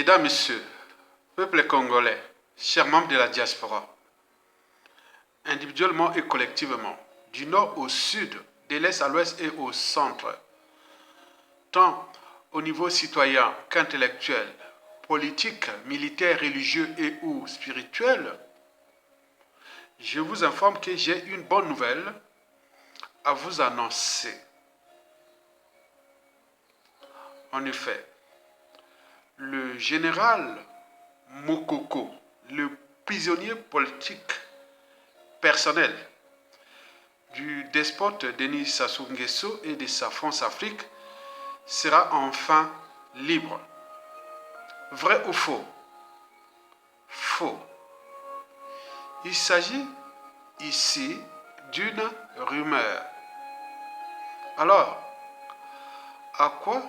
Mesdames, Messieurs, peuple congolais, chers membres de la diaspora, individuellement et collectivement, du nord au sud, de l'est à l'ouest et au centre, tant au niveau citoyen qu'intellectuel, politique, militaire, religieux et ou spirituel, je vous informe que j'ai une bonne nouvelle à vous annoncer. En effet, le général Mokoko, le prisonnier politique personnel du despote Denis Sassou Nguesso et de sa France-Afrique, sera enfin libre. Vrai ou faux? Faux. Il s'agit ici d'une rumeur. Alors, à quoi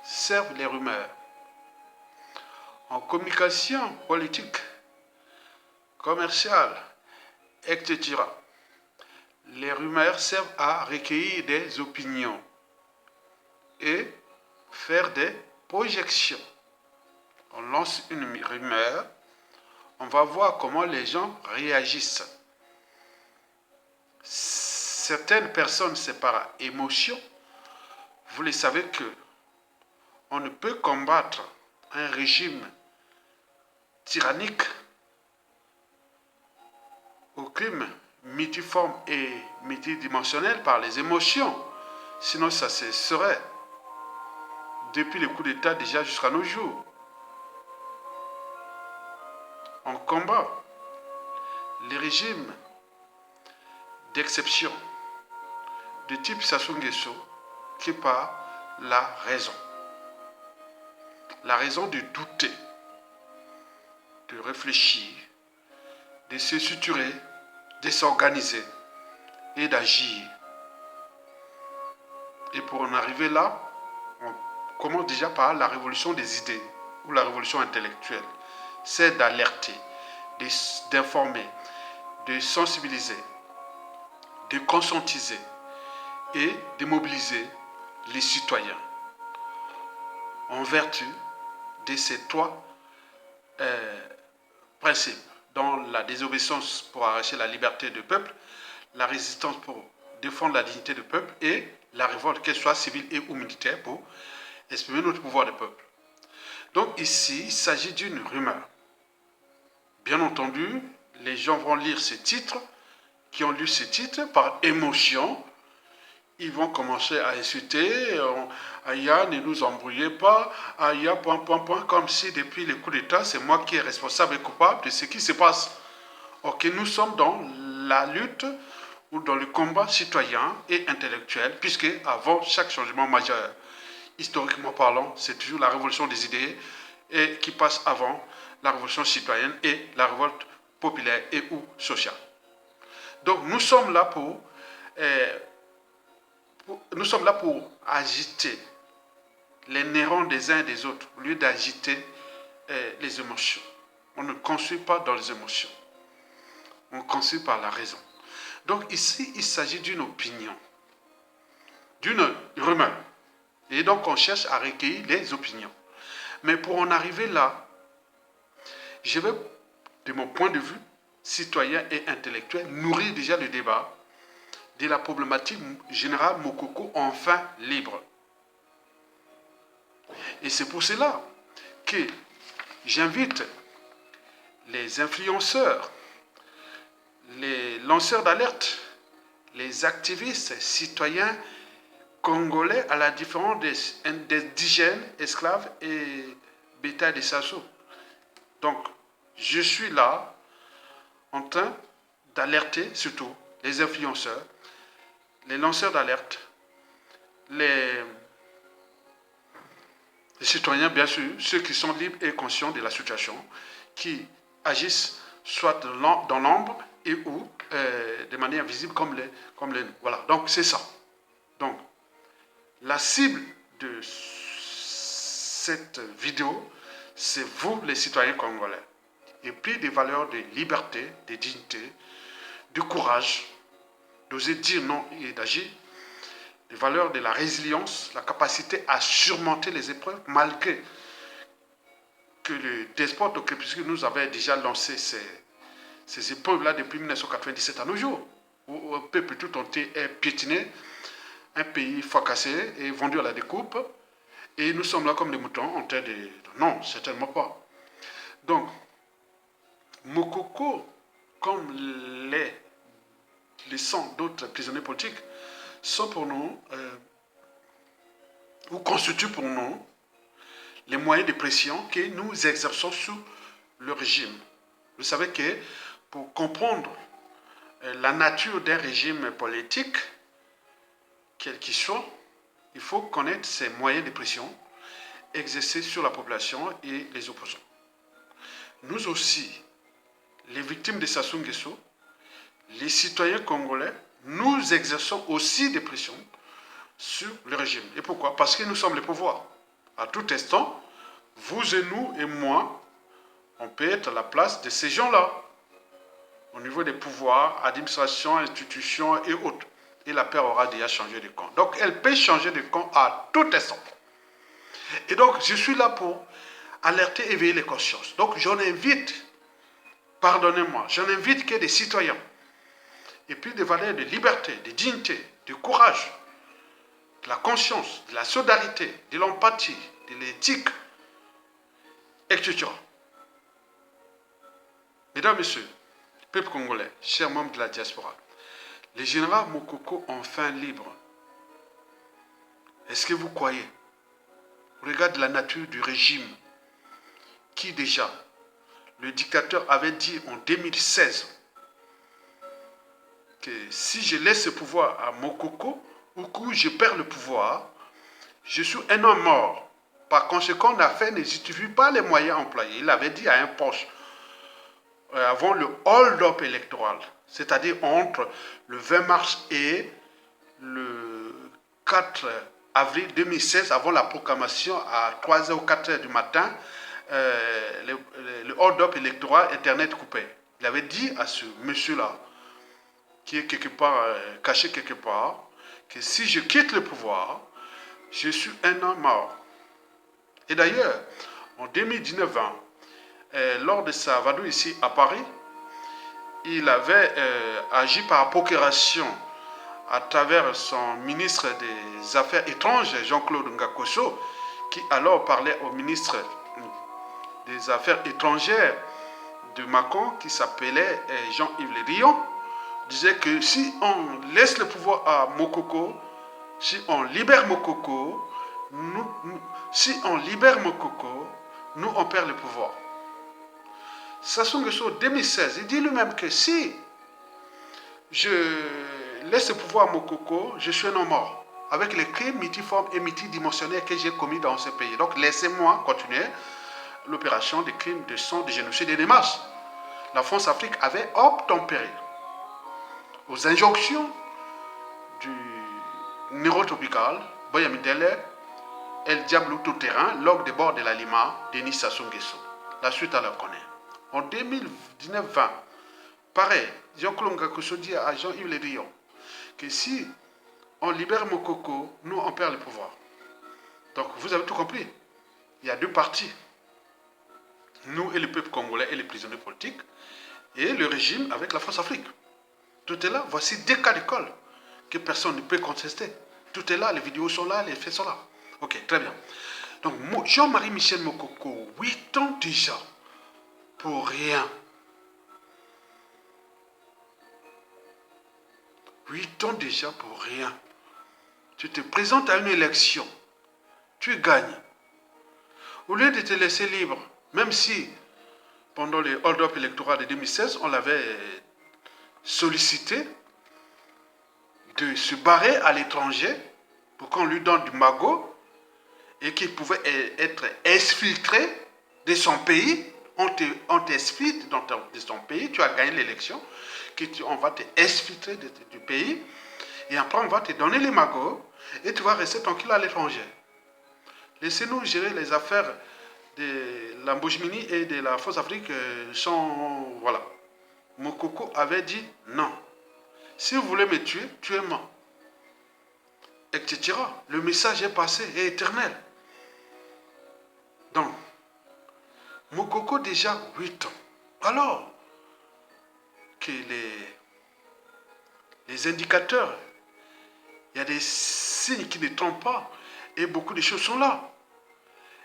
servent les rumeurs? En communication politique, commerciale, etc. Les rumeurs servent à recueillir des opinions et faire des projections. On lance une rumeur, on va voir comment les gens réagissent. Certaines personnes, c'est par émotion. Vous le savez que on ne peut combattre un régime tyrannique au crime multiforme et multidimensionnel par les émotions. Sinon, ça se serait depuis le coup d'État déjà jusqu'à nos jours. On combat les régimes d'exception de type Sassou Nguesso qui par la raison. La raison de douter, de réfléchir, de se structurer, de s'organiser et d'agir. Et pour en arriver là, on commence déjà par la révolution des idées ou la révolution intellectuelle. C'est d'alerter, d'informer, de sensibiliser, de conscientiser et de mobiliser les citoyens en vertu de ces trois principes, dont la désobéissance pour arracher la liberté du peuple, la résistance pour défendre la dignité du peuple et la révolte, qu'elle soit civile et ou militaire, pour exprimer notre pouvoir de peuple. Donc ici, il s'agit d'une rumeur. Bien entendu, les gens vont lire ces titres, qui ont lu ces titres par émotion. Ils vont commencer à insulter, Aya, ne nous embrouillez pas, Aya, comme si depuis le coup d'État, c'est moi qui est responsable et coupable de ce qui se passe. Ok, nous sommes dans la lutte ou dans le combat citoyen et intellectuel, puisque avant chaque changement majeur, historiquement parlant, c'est toujours la révolution des idées et qui passe avant la révolution citoyenne et la révolte populaire et ou sociale. Donc nous sommes là pour agiter les neurones des uns et des autres, au lieu d'agiter les émotions. On ne construit pas dans les émotions. On construit par la raison. Donc ici, il s'agit d'une opinion, d'une rumeur. Et donc on cherche à recueillir les opinions. Mais pour en arriver là, je vais, de mon point de vue citoyen et intellectuel, nourrir déjà le débat de la problématique générale Mokoko enfin libre. Et c'est pour cela que j'invite les influenceurs, les lanceurs d'alerte, les activistes citoyens congolais à la différence des indigènes, esclaves et bétail de Sassou. Donc, je suis là en train d'alerter surtout les influenceurs, les lanceurs d'alerte, les citoyens, bien sûr, ceux qui sont libres et conscients de la situation, qui agissent soit dans l'ombre et ou de manière visible comme les... Voilà, donc c'est ça. Donc, la cible de cette vidéo, c'est vous, les citoyens congolais. Et puis des valeurs de liberté, de dignité, de courage, d'oser dire non et d'agir, des valeurs de la résilience, la capacité à surmonter les épreuves, malgré que le despote au crépuscule nous avait déjà lancé ces épreuves-là depuis 1997 à nos jours, où un peuple tout entier est piétiné, un pays fracassé et vendu à la découpe, et nous sommes là comme des moutons en train de... Non, certainement pas. Donc, Mokoko, comme les 100 d'autres prisonniers politiques, sont pour nous, ou constituent pour nous, les moyens de pression que nous exerçons sur le régime. Vous savez que pour comprendre la nature d'un régime politique, quel qu'il soit, il faut connaître ces moyens de pression exercés sur la population et les opposants. Nous aussi, les victimes de Sassou Nguesso, les citoyens congolais, nous exerçons aussi des pressions sur le régime. Et pourquoi? Parce que nous sommes le pouvoir. À tout instant, vous et nous et moi, on peut être à la place de ces gens-là, au niveau des pouvoirs, administration, institutions et autres. Et la paix aura déjà changé de camp. Donc, elle peut changer de camp à tout instant. Et donc, je suis là pour alerter, éveiller les consciences. Donc, j'en invite, pardonnez-moi, j'en invite que des citoyens, et puis des valeurs de liberté, de dignité, de courage, de la conscience, de la solidarité, de l'empathie, de l'éthique, etc. Mesdames, Messieurs, peuple congolais, chers membres de la diaspora, les généraux Mokoko enfin libres. Est-ce que vous croyez, au regard de la nature du régime, qui déjà, le dictateur avait dit en 2016 que si je laisse ce pouvoir à Mokoko, ou que je perds le pouvoir, je suis un homme mort. Par conséquent, l'affaire ne justifie pas les moyens employés. Il avait dit à un poste, avant le hold-up électoral, c'est-à-dire entre le 20 mars et le 4 avril 2016, avant la proclamation à 3h ou 4h du matin, le hold-up électoral, Internet coupé. Il avait dit à ce monsieur-là, qui est quelque part, caché quelque part, que si je quitte le pouvoir, je suis un homme mort. Et d'ailleurs, en 2019, lors de sa vadrouille ici à Paris, il avait agi par procuration à travers son ministre des Affaires étrangères, Jean-Claude Ngakoso, qui alors parlait au ministre des Affaires étrangères de Macron, qui s'appelait Jean-Yves Le Drian, disait que si on laisse le pouvoir à Mokoko, si on libère Mokoko, nous on perd le pouvoir. Sassou Nguesso, 2016, il dit lui-même que si je laisse le pouvoir à Mokoko, je suis un homme mort, avec les crimes multiformes et multidimensionnels que j'ai commis dans ce pays. Donc laissez-moi continuer l'opération des crimes de sang, de génocide et de masse. La France-Afrique avait obtempéré aux injonctions du neurotropical, Boyamidele, El Diablo tout-terrain, lors des bords de la Lima, Denis Sassou Nguesso. La suite, à la connaît. En 2019-20, pareil, Jean-Claude Ngakoso dit à Jean-Yves Le Drian que si on libère Mokoko, nous on perd le pouvoir. Donc vous avez tout compris. Il y a deux partis. Nous et le peuple congolais et les prisonniers politiques, et le régime avec la France-Afrique. Tout est là. Voici des cas d'école que personne ne peut contester. Tout est là, les vidéos sont là, les faits sont là. Ok, très bien. Donc Jean-Marie Michel Mokoko, 8 ans déjà, pour rien. 8 ans déjà pour rien. Tu te présentes à une élection, tu gagnes. Au lieu de te laisser libre, même si pendant les hold-up électoraux de 2016, on l'avait sollicité de se barrer à l'étranger pour qu'on lui donne du magot et qu'il pouvait être exfiltré de son pays. On t'exfiltre de ton pays, tu as gagné l'élection, on va te exfiltrer du pays et après on va te donner les magots et tu vas rester tranquille à l'étranger. Laissez-nous gérer les affaires de l'Ambojimini et de la France-Afrique sans... Voilà. Mokoko avait dit non. Si vous voulez me tuer, tuez-moi. Etc. Le message est passé et éternel. Donc, Mokoko déjà 8 ans. Alors que les indicateurs, il y a des signes qui ne trompent pas et beaucoup de choses sont là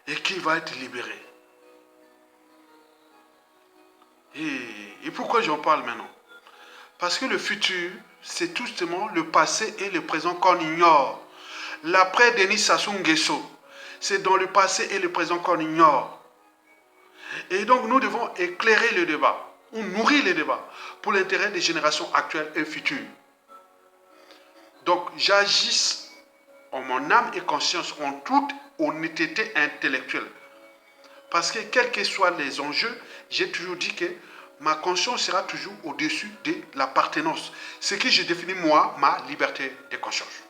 et qu'il va être libéré. Et pourquoi j'en parle maintenant? Parce que le futur, c'est tout simplement le passé et le présent qu'on ignore. L'après Denis Sassou Nguesso, c'est dans le passé et le présent qu'on ignore. Et donc nous devons éclairer le débat, ou nourrir le débat, pour l'intérêt des générations actuelles et futures. Donc j'agis en mon âme et conscience, en toute honnêteté intellectuelle. Parce que quels que soient les enjeux, j'ai toujours dit que ma conscience sera toujours au-dessus de l'appartenance. Ce que je définis moi, ma liberté de conscience.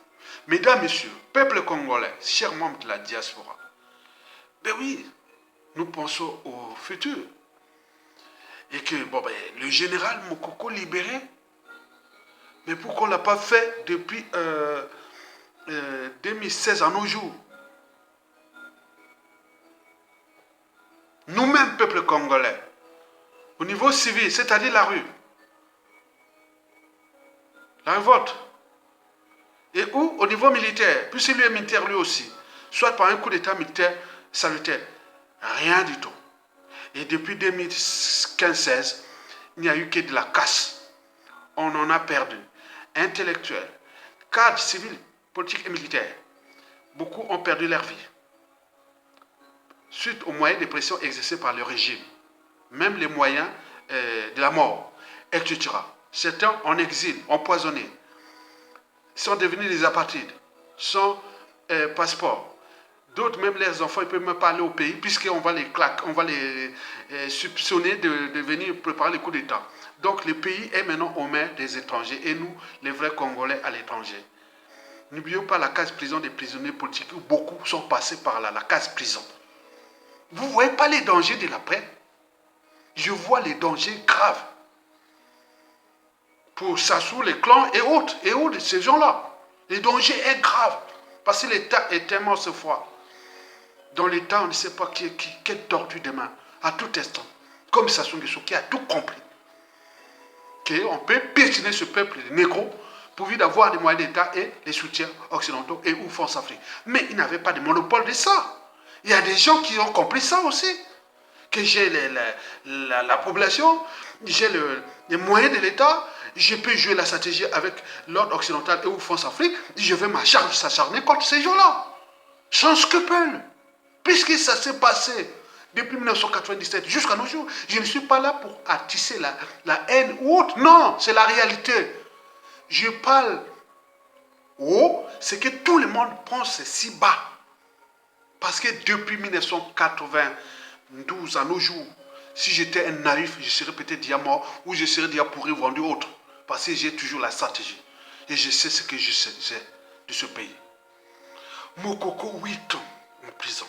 Mesdames, Messieurs, peuple congolais, chers membres de la diaspora, ben oui, nous pensons au futur. Et que le général Mokoko libéré, mais pourquoi on ne l'a pas fait depuis 2016 à nos jours? Nous-mêmes, peuple congolais, au niveau civil, c'est-à-dire la rue, la révolte, et où au niveau militaire, puisque lui est militaire lui aussi, soit par un coup d'état militaire salutaire, rien du tout. Et depuis 2015-16, il n'y a eu que de la casse. On en a perdu. Intellectuels, cadres civils, politiques et militaires, beaucoup ont perdu leur vie. Suite aux moyens de pression exercés par le régime, même les moyens de la mort, etc. Certains en exil, empoisonnés, sont devenus des apatrides, sans passeport. D'autres, même leurs enfants, ils ne peuvent même pas aller au pays, puisqu'on va les claquer, on va les soupçonner de venir préparer le coup d'État. Donc le pays est maintenant aux mains des étrangers, et nous, les vrais Congolais, à l'étranger. N'oublions pas la case prison des prisonniers politiques, où beaucoup sont passés par là, la case prison. Vous ne voyez pas les dangers de l'après? Je vois les dangers graves. Pour Sassou, les clans et autres, ces gens-là. Le danger est grave. Parce que l'État est tellement ce froid. Dans l'État, on ne sait pas quel tordu demain, à tout instant. Comme Sassou Nguesso, qui a tout compris. Qu'on peut piétiner ce peuple de négros pourvu d'avoir des moyens d'État et les soutiens occidentaux et ou France Afrique. Mais il n'avait pas de monopole de ça. Il y a des gens qui ont compris ça aussi. Que j'ai la population, j'ai les moyens de l'État, je peux jouer la stratégie avec l'ordre occidental et ou France-Afrique, je vais s'acharner contre ces gens-là. Sans scrupule. Puisque ça s'est passé depuis 1997 jusqu'à nos jours, je ne suis pas là pour attiser la haine ou autre. Non, c'est la réalité. Je parle haut, c'est que tout le monde pense si bas. Parce que depuis 1992 à nos jours, si j'étais un naïf, je serais peut-être déjà mort ou je serais déjà pourri, vendu autre. Parce que j'ai toujours la stratégie. Et je sais ce que je sais de ce pays. Mokoko, 8 ans en prison.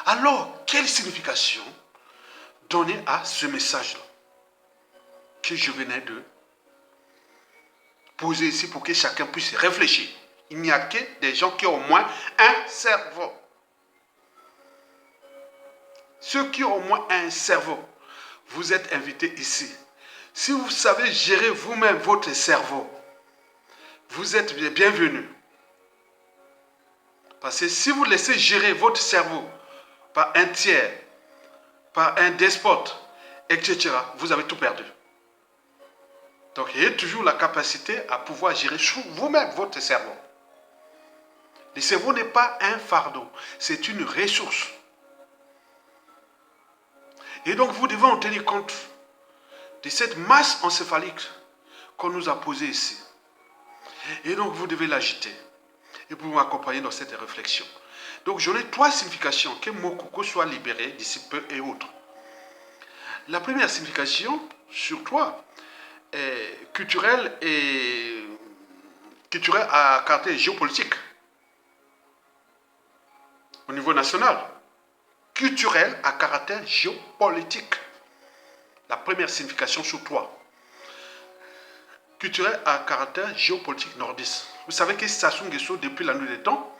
Alors, quelle signification donner à ce message-là que je venais de poser ici pour que chacun puisse réfléchir? Il n'y a que des gens qui ont au moins un cerveau. Ceux qui ont au moins un cerveau, vous êtes invités ici. Si vous savez gérer vous-même votre cerveau, vous êtes bienvenus. Parce que si vous laissez gérer votre cerveau par un tiers, par un despote, etc., vous avez tout perdu. Donc, ayez toujours la capacité à pouvoir gérer vous-même votre cerveau. Le cerveau n'est pas un fardeau, c'est une ressource. Et donc, vous devez en tenir compte de cette masse encéphalique qu'on nous a posée ici. Et donc, vous devez l'agiter. Et pour m'accompagner dans cette réflexion. Donc, j'en ai 3 significations. Que Mokoko soit libéré d'ici peu et autres. La première signification, sur 3, est culturelle à caractère géopolitique. Au niveau national. Culturel à caractère géopolitique. La première signification sur 3. Culturel à caractère géopolitique nordiste. Vous savez que Sassou Nguesso, depuis la nuit des temps,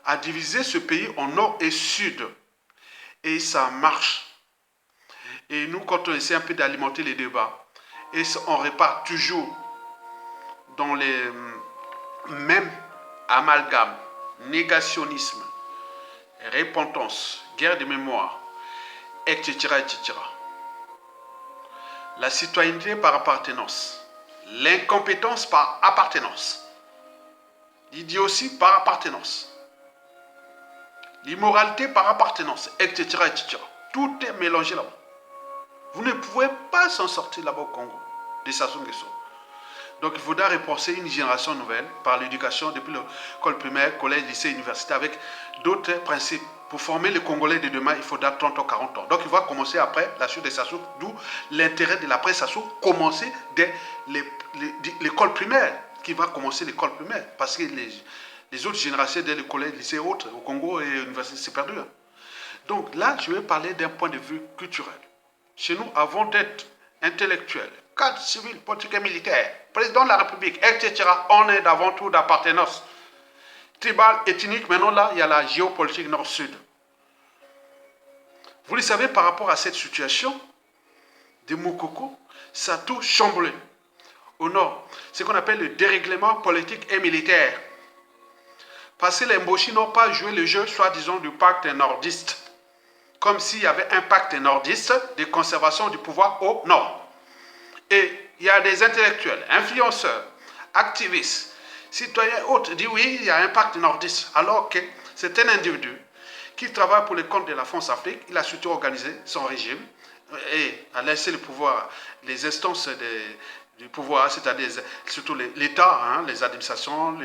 a divisé ce pays en nord et sud. Et ça marche. Et nous, quand on essaie un peu d'alimenter les débats, et on repart toujours dans les mêmes amalgames, négationnisme, repentance, guerre de mémoire, etc., etc. La citoyenneté par appartenance, l'incompétence par appartenance, l'idiotie par appartenance, l'immoralité par appartenance, etc., etc. Tout est mélangé là-bas. Vous ne pouvez pas s'en sortir là-bas au Congo, de Sassou Nguesso. Donc il faudra repenser une génération nouvelle par l'éducation depuis l'école primaire, collège, lycée, université, avec d'autres principes. Pour former les Congolais de demain, il faudra 30 ans, 40 ans. Donc il va commencer après la suite de Sassou, d'où l'intérêt de l'après Sassou, commencer dès l'école primaire, qui va commencer l'école primaire. Parce que les autres générations, dès le collège, lycée et autres, au Congo et l'université, c'est perdu. Donc là, je vais parler d'un point de vue culturel. Chez nous, avant d'être intellectuels, cadre civil, politique et militaire, président de la République, etc., on est avant tout d'appartenance tribale, ethnique. Maintenant, là, il y a la géopolitique nord-sud. Vous le savez, par rapport à cette situation de Moukoko, ça a tout chamboulé. Au nord, ce qu'on appelle le dérèglement politique et militaire. Parce que les Mboshi n'ont pas joué le jeu, soi-disant, du pacte nordiste. Comme s'il y avait un pacte nordiste de conservation du pouvoir au nord. Et il y a des intellectuels, influenceurs, activistes, citoyens autres disent oui, il y a un pacte nordiste. Alors que c'est un individu qui travaille pour le compte de la France-Afrique. Il a surtout organisé son régime et a laissé le pouvoir, les instances du pouvoir, c'est-à-dire surtout l'État, hein, les administrations,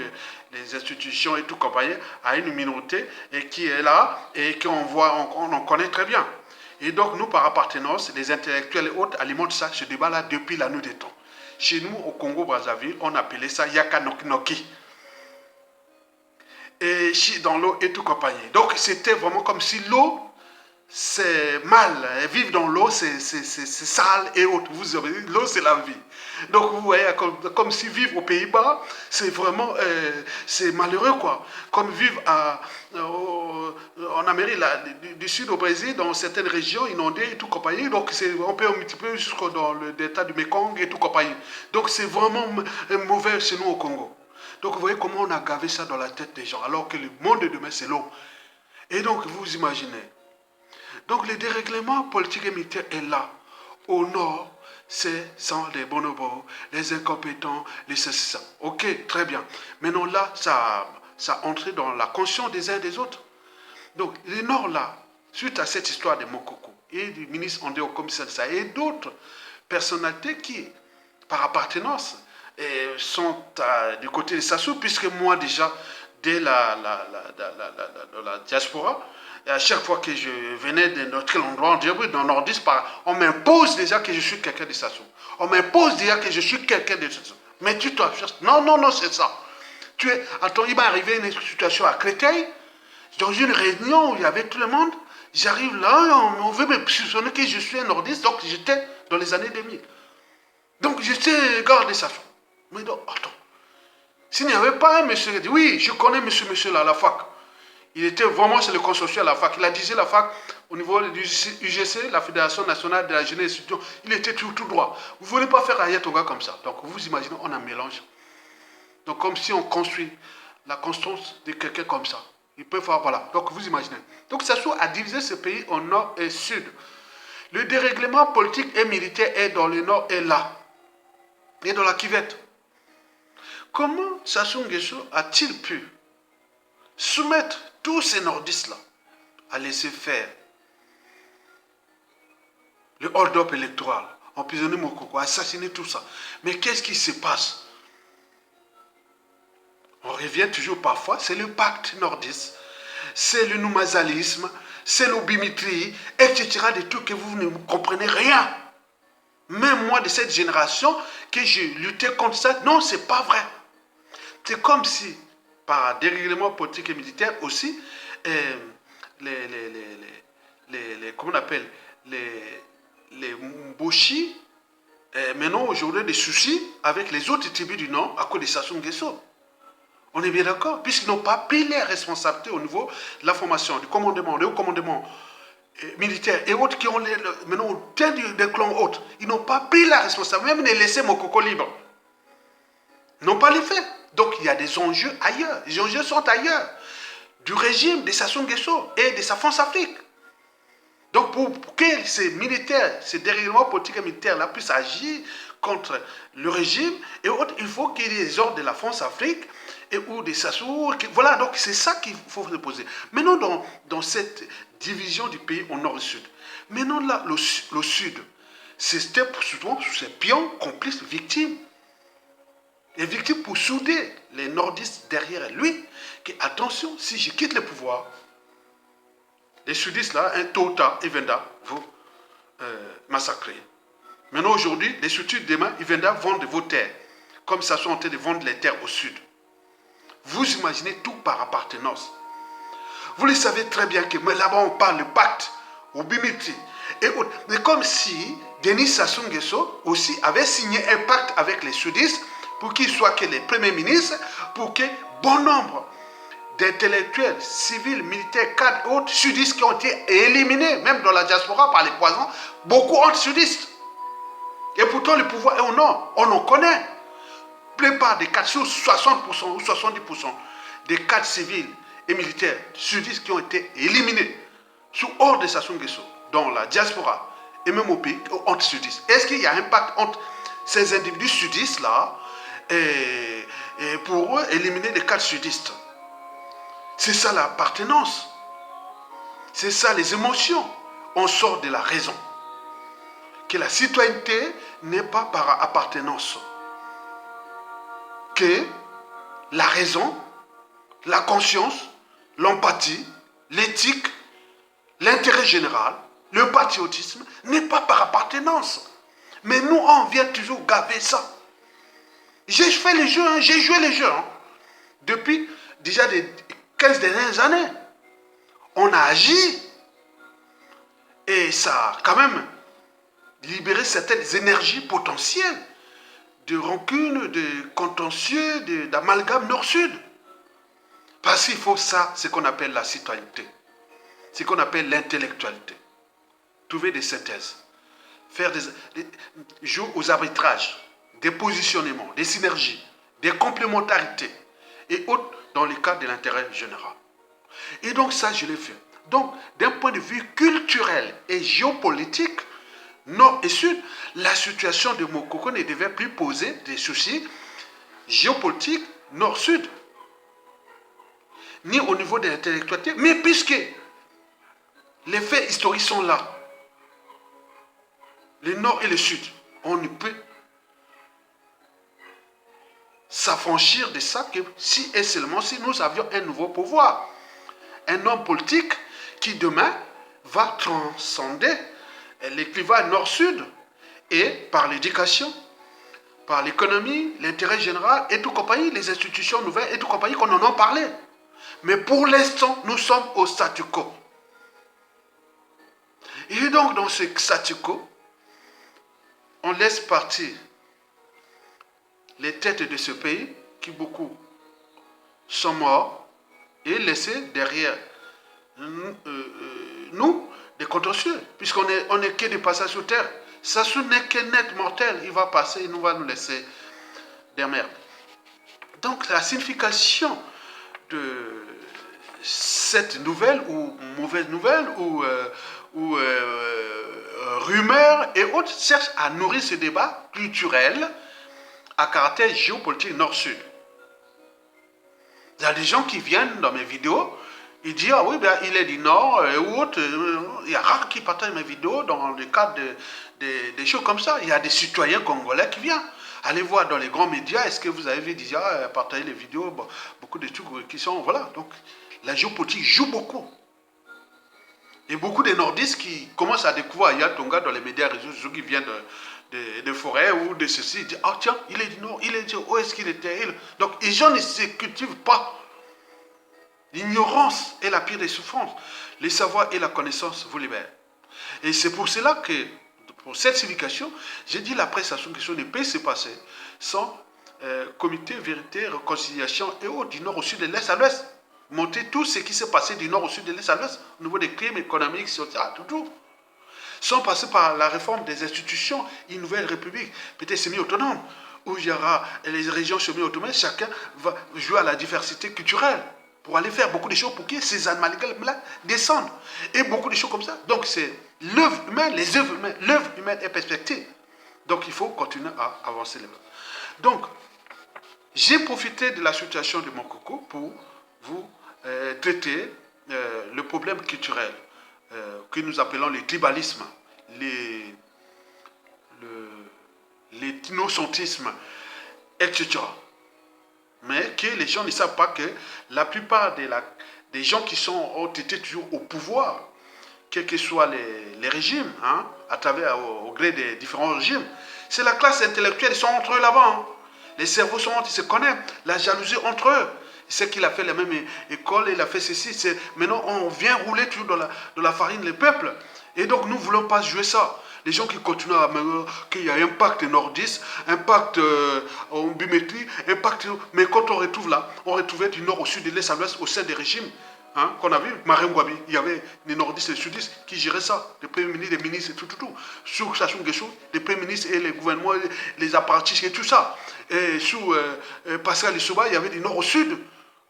les institutions et tout compagnie, à une minorité et qui est là et qu'on voit, on connaît très bien. Et donc, nous, par appartenance, les intellectuels et autres alimentent ça, ce débat-là, depuis la nuit des temps. Chez nous, au Congo-Brazzaville, on appelait ça Yaka Noki. Et dans l'eau et tout compagnie. Donc, c'était vraiment comme si l'eau, c'est mal. Vivre dans l'eau, c'est sale et autres. Vous savez, l'eau, c'est la vie. Donc, vous voyez, comme si vivre aux Pays-Bas, c'est vraiment, c'est malheureux, quoi. Comme vivre en Amérique du Sud, au Brésil, dans certaines régions inondées et tout compagnie. Donc, on peut multiplier jusqu'au dans le delta du Mekong et tout compagnie. Donc, c'est vraiment mauvais chez nous au Congo. Donc, vous voyez comment on a gavé ça dans la tête des gens, alors que le monde de demain, c'est l'eau. Et donc, vous imaginez. Donc, le dérèglement politique et militaire est là. Au nord, c'est sans les bonobos, les incompétents, les ça. Ok, très bien. Maintenant, là, ça a entré dans la conscience des uns et des autres. Donc, le nord, là, suite à cette histoire de Mokoko et du ministre André Okomi-Salsa et d'autres personnalités qui, par appartenance, sont du côté de Sassou, puisque moi déjà, dès la diaspora, et à chaque fois que je venais de notre endroit, dans Nordiste, on m'impose déjà que je suis quelqu'un de Sassou. On m'impose déjà que je suis quelqu'un de Sassou. Mais tu dois faire... Non, c'est ça. Attends, il m'est arrivé une situation à Créteil, dans une réunion où il y avait tout le monde. J'arrive là, on veut me soupçonner que je suis un nordiste, donc j'étais dans les années 2000. Donc j'étais garde de Sassou. Mais donc, attends. S'il n'y avait pas un monsieur qui dit, oui, je connais monsieur là à la fac. Il était vraiment sur le consortium à la fac. Il a dirigé la fac au niveau du UGC, la Fédération nationale de la jeunesse et institution. Il était tout droit. Vous ne voulez pas faire Ayat au gars comme ça. Donc vous imaginez, on a un mélange. Donc comme si on construit la constance de quelqu'un comme ça. Il peut faire, voilà. Donc vous imaginez. Donc Sassou a divisé ce pays en nord et sud. Le dérèglement politique et militaire est dans le nord et là. Et dans la cuvette. Comment Sassou Nguesso a-t-il pu soumettre tous ces nordistes-là à laisser faire le hold-up électoral, emprisonner Mokoko, assassiner tout ça? Mais qu'est-ce qui se passe? On revient toujours parfois, c'est le pacte nordiste, c'est le noumazalisme, c'est l'obimitrie, etc. Des trucs que vous ne comprenez rien. Même moi de cette génération, que j'ai lutté contre ça, non, c'est pas vrai. C'est comme si, par dérèglement politique et militaire aussi, comment on appelle, les Mboshi, maintenant aujourd'hui des soucis avec les autres tribus du Nord à cause de Sassou Nguesso. On est bien d'accord, puisqu'ils n'ont pas pris les responsabilités au niveau de la formation, du commandement, du haut commandement militaires et autres qui ont maintenant au tête des clans autres, ils n'ont pas pris la responsabilité, même de laisser Mokoko libre. Ils n'ont pas les fait. Donc il y a des enjeux ailleurs. Les enjeux sont ailleurs. Du régime de Sassou Nguesso et de sa France-Afrique. Donc pour que ces militaires, ces dérèglements politiques et militaires-là puissent agir contre le régime et autres, il faut qu'il y ait des ordres de la France-Afrique et ou des Sassou. Voilà, donc c'est ça qu'il faut se poser. Maintenant, dans cette division du pays au nord et au sud, maintenant là, le sud, c'était souvent ces pions, complices, victimes. Et victimes pour souder les nordistes derrière lui, que attention, si je quitte le pouvoir, les sudistes là, un tôt ou tard, ils viendront vous massacrer. Maintenant aujourd'hui, les sudistes demain, ils viendront vendre vos terres, comme ça sont en train de vendre les terres au sud. Vous imaginez tout par appartenance. Vous le savez très bien que là-bas on parle de pacte, au Bimiti, et autres. Mais comme si Denis Sassou Nguesso aussi avait signé un pacte avec les sudistes pour qu'ils soient que les premiers ministres, pour que bon nombre d'intellectuels, civils, militaires, cadres et autres sudistes qui ont été éliminés, même dans la diaspora par les poisons, beaucoup anti-sudistes. Et pourtant le pouvoir est au nord, on en connaît. La plupart des cadres, sur 60% ou 70% des cadres civils et militaires sudistes qui ont été éliminés sous ordre de Sassou Nguesso, dans la diaspora et même au pays, anti-sudistes. Est-ce qu'il y a un pacte entre ces individus sudistes-là et pour eux éliminer les cadres sudistes? C'est ça l'appartenance. C'est ça les émotions. On sort de la raison. Que la citoyenneté n'est pas par appartenance. Que la raison, la conscience, l'empathie, l'éthique, l'intérêt général, le patriotisme n'est pas par appartenance. Mais nous, on vient toujours gaver ça. J'ai fait les jeux, hein, j'ai joué les jeux. Hein. Depuis déjà des 15 dernières années. On a agi. Et ça a quand même libéré certaines énergies potentielles de rancune, de contentieux, d'amalgame nord-sud. Parce qu'il faut ça, ce qu'on appelle la citoyenneté. Ce qu'on appelle l'intellectualité. Trouver des synthèses. Faire jouer aux arbitrages, des positionnements, des synergies, des complémentarités et autres dans le cadre de l'intérêt général. Et donc ça, je l'ai fait. Donc, d'un point de vue culturel et géopolitique, nord et sud, la situation de Mokoko ne devait plus poser des soucis géopolitiques nord-sud, ni au niveau de l'intellectualité, mais puisque les faits historiques sont là, le nord et le sud, on ne peut s'affranchir de ça que si et seulement si nous avions un nouveau pouvoir, un homme politique qui demain va transcender les clivages nord-sud et par l'éducation, par l'économie, l'intérêt général et tout compagnie, les institutions nouvelles et tout compagnie qu'on en a parlé. Mais pour l'instant, nous sommes au statu quo. Et donc dans ce statu quo, on laisse partir les têtes de ce pays, qui beaucoup sont morts, et laisser derrière nous des contentieux, puisqu'on est que des passages sur terre. Sassou n'est qu'un être mortel, il va passer, il va nous laisser des merdes. Donc la signification de cette nouvelle, ou mauvaise nouvelle, ou rumeur et autres, cherche à nourrir ce débat culturel à caractère géopolitique nord-sud. Il y a des gens qui viennent dans mes vidéos, ils disent, ah oui, ben, il est du nord, ou autre. Il y a rare qui partagent mes vidéos dans le cadre des choses comme ça. Il y a des citoyens congolais qui viennent. Allez voir dans les grands médias, est-ce que vous avez vu déjà partager les vidéos, bon, beaucoup de trucs qui sont, voilà. Donc, la géopolitique joue beaucoup. Et beaucoup de nordistes qui commencent à découvrir Yatonga dans les médias réseaux sociaux qui viennent de forêts ou de ceci, ils disent, ah tiens, il est du nord, il est du où est-ce qu'il était? Donc les gens ne se cultivent pas. L'ignorance est la pire des souffrances. Le savoir et la connaissance vous libèrent. Et c'est pour cela que, pour cette civilisation, j'ai dit la prestation que ne peut se passer sans comité, vérité, réconciliation et autres, du nord au sud, de l'est à l'ouest. montrer tout ce qui s'est passé du nord au sud, de l'est à l'ouest, au niveau des crimes économiques, sociaux, tout. Sans passer par la réforme des institutions, une nouvelle république, peut-être semi-autonome, où il y aura les régions semi-autonomes, chacun va jouer à la diversité culturelle pour aller faire beaucoup de choses pour que ces animaux-là descendent. Et beaucoup de choses comme ça. Donc c'est l'œuvre humaine, les œuvres humaines, l'œuvre humaine est perspective. Donc il faut continuer à avancer les mains. Donc, j'ai profité de la situation de Mokoko pour vous traiter le problème culturel que nous appelons le tribalisme, l'ethnocentrisme, etc. Mais que les gens ne savent pas que la plupart des gens qui ont été toujours au pouvoir, quels que soient les régimes, hein, à travers, au gré des différents régimes, c'est la classe intellectuelle, ils sont entre eux là-bas. Hein. Les cerveaux sont entre eux, ils se connaissent, la jalousie entre eux. C'est qu'il a fait la même école, il a fait ceci. Maintenant, on vient rouler toujours dans la farine les peuples. Et donc, nous ne voulons pas jouer ça. Les gens qui continuent à dire qu'il y a un pacte nordiste, un pacte en bimétrie, un pacte... Mais quand on retrouve là, on retrouvait du nord au sud, de l'est à l'ouest, au sein des régimes. Hein, qu'on a vu, Marine Gwabi, il y avait les nordistes et les sudistes qui géraient ça, les premiers ministres, les ministres et tout. Sous Sassou Nguesso, les premiers ministres et les gouvernements, les apparatistes et tout ça. Et sous Pascal Lissouba, il y avait du nord au sud.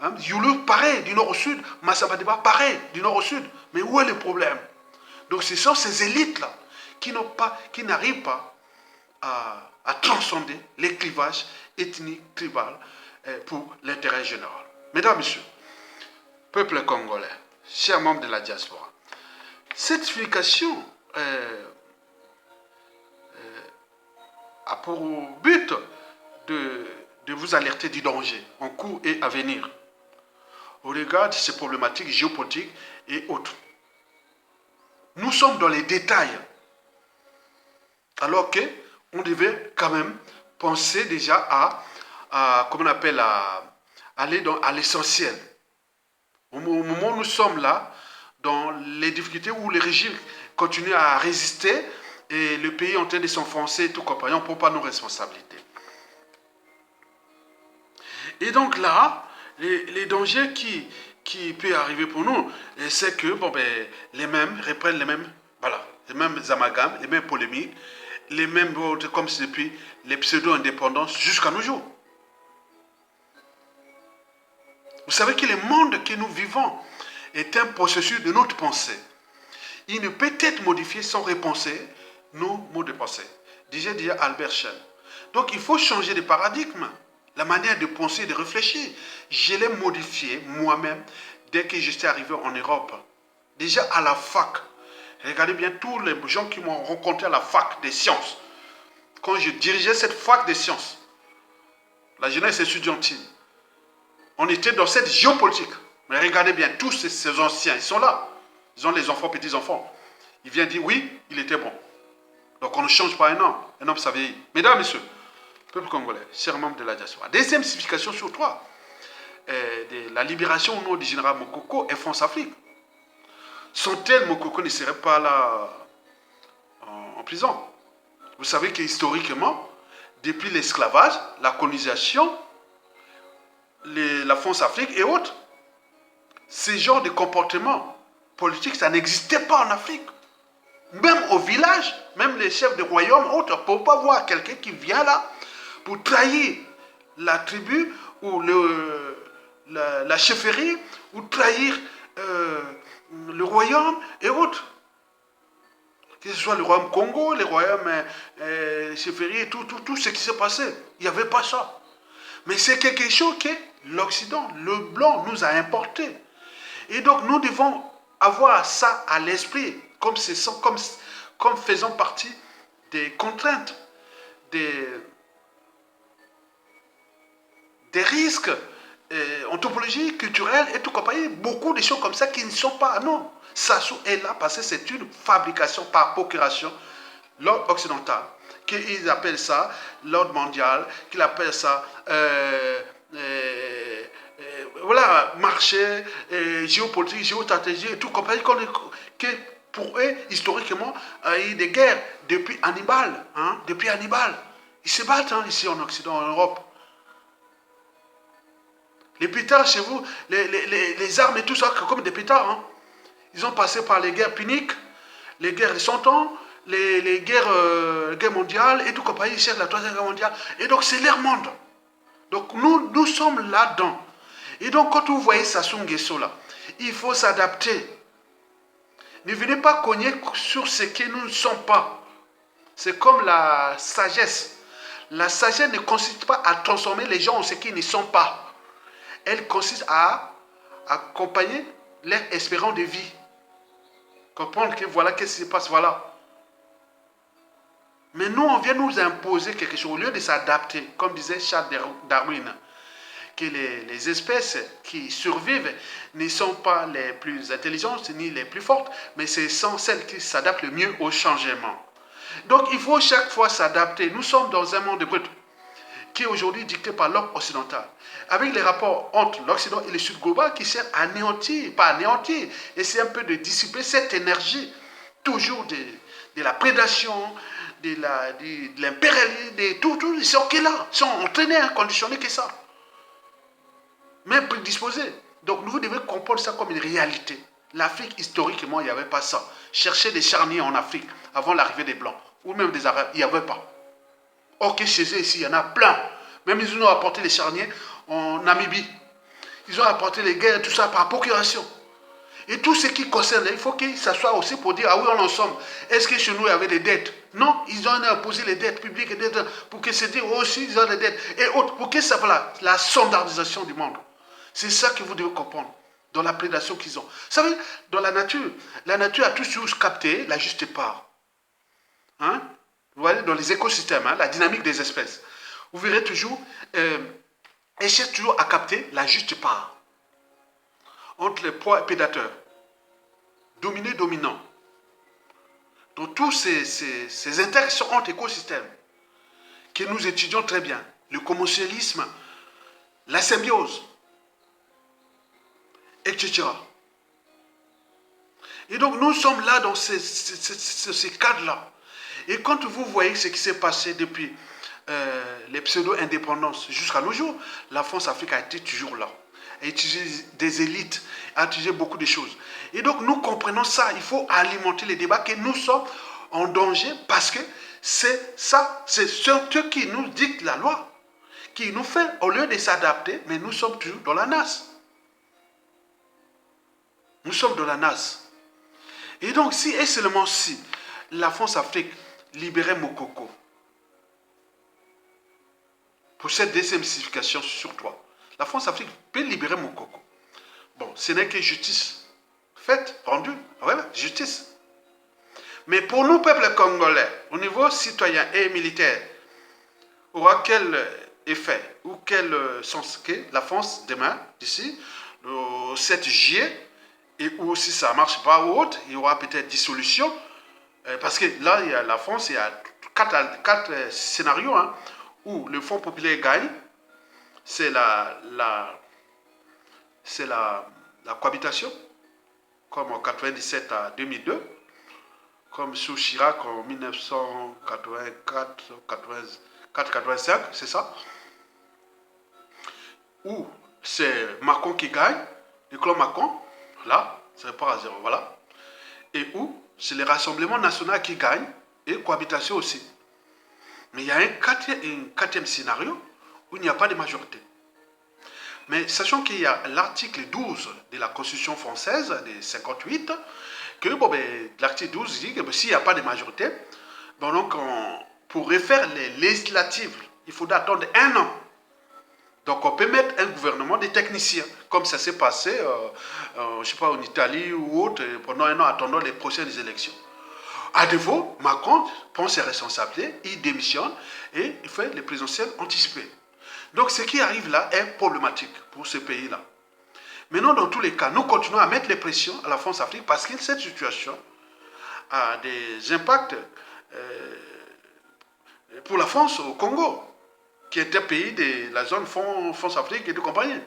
Hein, Youlou, pareil, du nord au sud. Massabadiba, pareil, du nord au sud. Mais où est le problème? Donc ce sont ces élites-là qui n'arrivent pas à transcender les clivages ethniques, tribales pour l'intérêt général. Mesdames, Messieurs, peuple congolais, chers membres de la diaspora, cette explication a pour but de vous alerter du danger en cours et à venir au regard de ces problématiques géopolitiques et autres. Nous sommes dans les détails, alors qu'on devait quand même penser déjà comment on appelle, aller à l'essentiel. Au moment où nous sommes là, dans les difficultés où les régimes continuent à résister et le pays est en train de s'enfoncer et tout compagnon, on ne prend pas nos responsabilités. Et donc là, les dangers qui peuvent arriver pour nous, c'est que les mêmes reprennent les mêmes amalgames, les mêmes polémiques, les mêmes, comme c'est depuis les pseudo-indépendances jusqu'à nos jours. Vous savez que le monde que nous vivons est un processus de notre pensée. Il ne peut être modifié sans repenser nos mots de pensée. Disait déjà Albert Einstein. Donc il faut changer de paradigme, la manière de penser et de réfléchir. Je l'ai modifié moi-même dès que j'étais arrivé en Europe. Déjà à la fac. Regardez bien tous les gens qui m'ont rencontré à la fac des sciences. Quand je dirigeais cette fac des sciences, la jeunesse étudiantine, on était dans cette géopolitique. Mais regardez bien, tous ces anciens, ils sont là. Ils ont les enfants, petits-enfants. Ils viennent dire, oui, il était bon. Donc on ne change pas un homme ça vieillit. Mesdames, Messieurs, peuple congolais, chers membres de la diaspora. Deuxième signification sur trois, de la libération au nom du général Mokoko et France-Afrique. Sans elle, Mokoko ne serait pas là en prison. Vous savez qu'historiquement, depuis l'esclavage, la colonisation, la France-Afrique et autres, ces genres de comportements politiques, ça n'existait pas en Afrique. Même au village, même les chefs de royaume, autres, ne peuvent pas voir quelqu'un qui vient là pour trahir la tribu ou la chefferie ou trahir le royaume et autres. Que ce soit le royaume Congo, les royaumes chefferie, tout ce qui s'est passé. Il n'y avait pas ça. Mais c'est quelque chose que l'Occident, le blanc, nous a importé. Et donc nous devons avoir ça à l'esprit, comme faisant partie des contraintes, des risques anthropologiques, culturels et tout compagnie. Beaucoup de choses comme ça qui ne sont pas à nous. Sassou est là parce que c'est une fabrication par procuration, l'ordre occidental, qu'ils appellent ça l'ordre mondial, qu'ils appellent ça voilà, marché, géopolitique, géostratégie et tout compagnie, que pour eux, historiquement, il y a eu des guerres depuis Hannibal. Depuis Hannibal. Ils se battent ici en Occident, en Europe. Les pétards chez vous, les armes et tout ça, comme des pétards. Hein. Ils ont passé par les guerres puniques, les guerres de 100 ans, les guerres mondiales et tout compagnie, ils cherchent la troisième guerre mondiale. Et donc c'est leur monde. Donc nous sommes là-dedans. Et donc quand vous voyez Sassou Nguesso là, il faut s'adapter. Ne venez pas cogner sur ce que nous ne sommes pas. C'est comme la sagesse. La sagesse ne consiste pas à transformer les gens en ce qu'ils ne sont pas. Elle consiste à accompagner leur espérance de vie. Comprendre que voilà, qu'est-ce qui se passe, voilà. Mais nous, on vient nous imposer quelque chose au lieu de s'adapter, comme disait Charles Darwin, que les espèces qui survivent ne sont pas les plus intelligentes ni les plus fortes, mais ce sont celles qui s'adaptent le mieux au changement. Donc il faut chaque fois s'adapter. Nous sommes dans un monde brut qui est aujourd'hui dicté par l'homme occidental, avec les rapports entre l'Occident et le Sud global qui sert à anéantir, pas anéantir, essayer un peu de dissiper cette énergie, toujours de la prédation, de l'impérialisme, de tout, ils sont qui là, ils sont entraînés, conditionnés que ça. Même prédisposés. Donc nous devons comprendre ça comme une réalité. L'Afrique, historiquement, il n'y avait pas ça. Chercher des charniers en Afrique avant l'arrivée des Blancs, ou même des Arabes, il n'y avait pas. Or que chez eux ici, il y en a plein. Même ils ont apporté les charniers en Namibie. Ils ont apporté les guerres et tout ça par procuration. Et tout ce qui concerne, il faut qu'ils s'assoient aussi pour dire, ah oui, on est ensemble. Est-ce que chez nous, il y avait des dettes? Non, ils ont imposé les dettes publiques et dettes pour que c'était aussi, ils ont des dettes. Et autres, pour que ça fasse la standardisation du monde. C'est ça que vous devez comprendre dans la prédation qu'ils ont. Vous savez, dans la nature a toujours capté la juste part. Hein? Vous voyez, dans les écosystèmes, hein, la dynamique des espèces. Vous verrez toujours, elle cherche toujours à capter la juste part entre les proies et prédateurs, dominé-dominant. Donc tous ces interactions entre écosystèmes que nous étudions très bien, le commensalisme, la symbiose, etc. Et donc nous sommes là dans ces cadres-là. Et quand vous voyez ce qui s'est passé depuis les pseudo-indépendances jusqu'à nos jours, la France-Afrique a été toujours là. A utilisé des élites, a utilisé beaucoup de choses. Et donc nous comprenons ça. Il faut alimenter les débats que nous sommes en danger parce que c'est ça, c'est ce qui nous dicte la loi, qui nous fait, au lieu de s'adapter, mais nous sommes toujours dans la nasse. Nous sommes dans la nasse. Et donc si et seulement si la France-Afrique libérait Mokoko pour cette désimplification sur toi, la France-Afrique peut libérer Mokoko. Bon, ce n'est que justice faite, rendue. Voilà, justice. Mais pour nous, peuple congolais, au niveau citoyen et militaire, aura quel effet ou quel sens que la France, demain, d'ici, le 7 juillet, et où si ça ne marche pas ou autre, il y aura peut-être dissolution. Parce que là, il y a la France, il y a quatre scénarios hein, où le Front populaire gagne. C'est la cohabitation, comme en 97 à 2002, comme sous Chirac en 1984-85, c'est ça. Ou c'est Macron qui gagne, Nicolas Macron, là, ça repart à zéro, voilà. Et où c'est le Rassemblement national qui gagne, et cohabitation aussi. Mais il y a un quatrième scénario où il n'y a pas de majorité. Mais sachant qu'il y a l'article 12 de la Constitution française, de 58, que bon, l'article 12 dit que s'il n'y a pas de majorité, bon, donc pour refaire les législatives, il faudra attendre 1 an. Donc on peut mettre un gouvernement de techniciens, comme ça s'est passé, je ne sais pas, en Italie ou autre, pendant 1 an, attendant les prochaines élections. À défaut, Macron prend ses responsabilités, il démissionne et il fait les présidentielles anticipées. Donc ce qui arrive là est problématique pour ce pays-là. Maintenant, dans tous les cas, nous continuons à mettre les pressions à la France-Afrique parce que cette situation a des impacts pour la France au Congo, qui est un pays de la zone France-Afrique et de compagnie.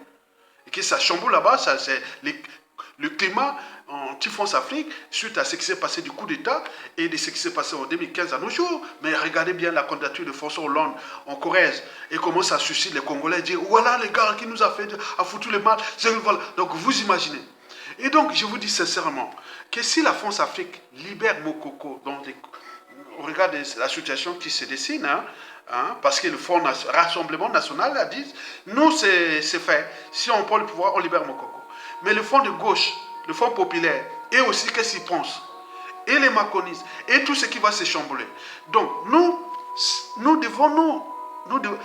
Et que ça chamboule là-bas, le climat en France Afrique, suite à ce qui s'est passé du coup d'État et de ce qui s'est passé en 2015 à nos jours. Mais regardez bien la candidature de François Hollande en Corrèze et comment ça suscite les Congolais dire voilà les gars qui nous a foutu le mal. Voilà. Donc vous imaginez. Et donc je vous dis sincèrement que si la France Afrique libère Mokoko, on regarde la situation qui se dessine, parce que le Front Rassemblement National a dit, nous c'est fait, si on prend le pouvoir, on libère Mokoko. Mais le Front de gauche, le Front populaire, et aussi qu'est-ce qu'ils pensent, et les macronistes, et tout ce qui va se chambouler. Donc nous devons,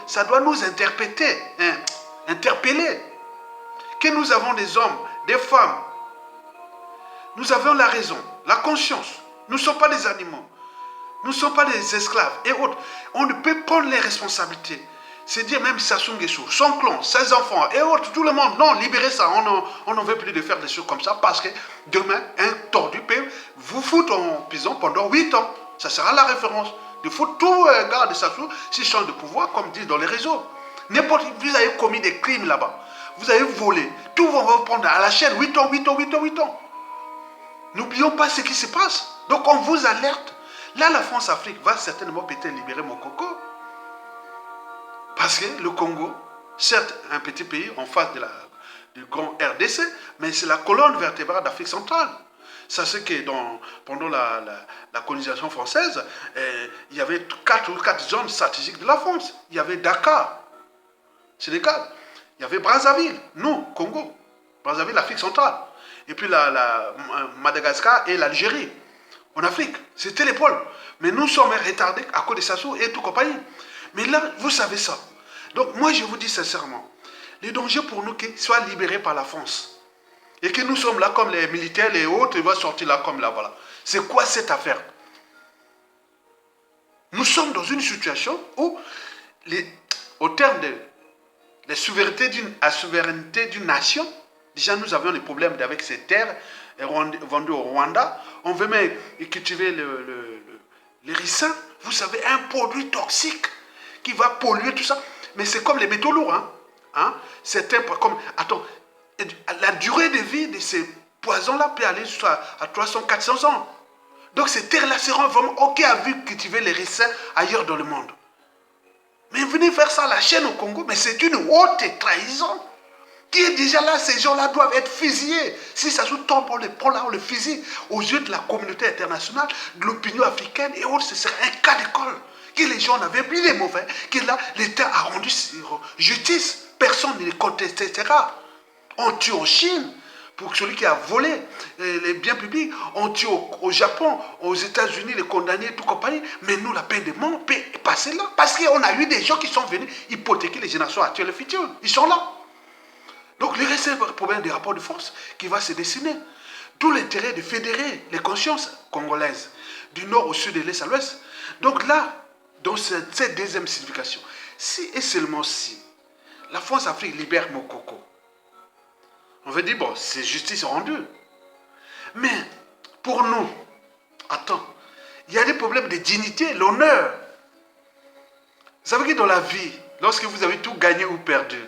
ça doit nous interpeller, que nous avons des hommes, des femmes, nous avons la raison, la conscience, nous ne sommes pas des animaux. Nous ne sommes pas des esclaves et autres. On ne peut prendre les responsabilités. C'est dire même Sassou Nguesso, son clan, ses enfants et autres, tout le monde, non, libérez ça. On n'en veut plus de faire des choses comme ça parce que demain, un tordu peut vous foutre en prison pendant 8 ans. Ça sera la référence. De foutre tout gars de Sassou s'il change de pouvoir, comme dit dans les réseaux. N'importe qui, vous avez commis des crimes là-bas. Vous avez volé. Tout va vous prendre à la chaîne 8 ans, 8 ans, 8 ans, 8 ans. N'oublions pas ce qui se passe. Donc on vous alerte. Là, la France-Afrique va certainement peut-être libérer Mokoko. Parce que le Congo, certes, un petit pays en face du grand RDC, mais c'est la colonne vertébrale d'Afrique centrale. Ça, c'est que pendant la colonisation française, il y avait 4 zones stratégiques de la France. Il y avait Dakar, Sénégal. Il y avait Brazzaville, nous, Congo. Brazzaville, l'Afrique centrale. Et puis Madagascar et l'Algérie. En Afrique, c'était les pôles. Mais nous sommes retardés à cause de Sassou et tout compagnie. Mais là, vous savez ça. Donc moi, je vous dis sincèrement, le danger pour nous qu'il soit libéré par la France. Et que nous sommes là comme les militaires, les autres, ils vont sortir là comme là, voilà. C'est quoi cette affaire? Nous sommes dans une situation où, au terme de la souveraineté d'une nation, déjà nous avions des problèmes avec ces terres vendues au Rwanda. On veut même cultiver les ricins. Vous savez, un produit toxique qui va polluer tout ça. Mais c'est comme les métaux lourds. Attends, la durée de vie de ces poisons-là peut aller à 300, 400 ans. Donc ces terres-là seront vraiment OK à vue cultiver les ricins ailleurs dans le monde. Mais venez faire ça à la chaîne au Congo, mais c'est une haute trahison. Qui est déjà là, ces gens-là doivent être fusillés. Si ça se tombe, on les prend là, on les fusille. Aux yeux de la communauté internationale, de l'opinion africaine et autres, ce serait un cas d'école. Que les gens n'avaient plus les mauvais, que là, l'État a rendu justice. Personne ne les conteste, etc. On tue en Chine pour celui qui a volé les biens publics. On tue au Japon, aux États-Unis, les condamnés, tout compagnie. Mais nous, la peine de mort peut passer là. Parce qu'on a eu des gens qui sont venus hypothéquer les générations actuelles et futures. Ils sont là. Donc, il reste un problème des rapports de force qui va se dessiner. D'où l'intérêt de fédérer les consciences congolaises, du nord au sud et de l'est à l'ouest. Donc là, dans cette deuxième signification, si et seulement si la France-Afrique libère Mokoko, on veut dire, bon, c'est justice rendue. Mais pour nous, attends, il y a des problèmes de dignité, l'honneur. Vous savez que dans la vie, lorsque vous avez tout gagné ou perdu,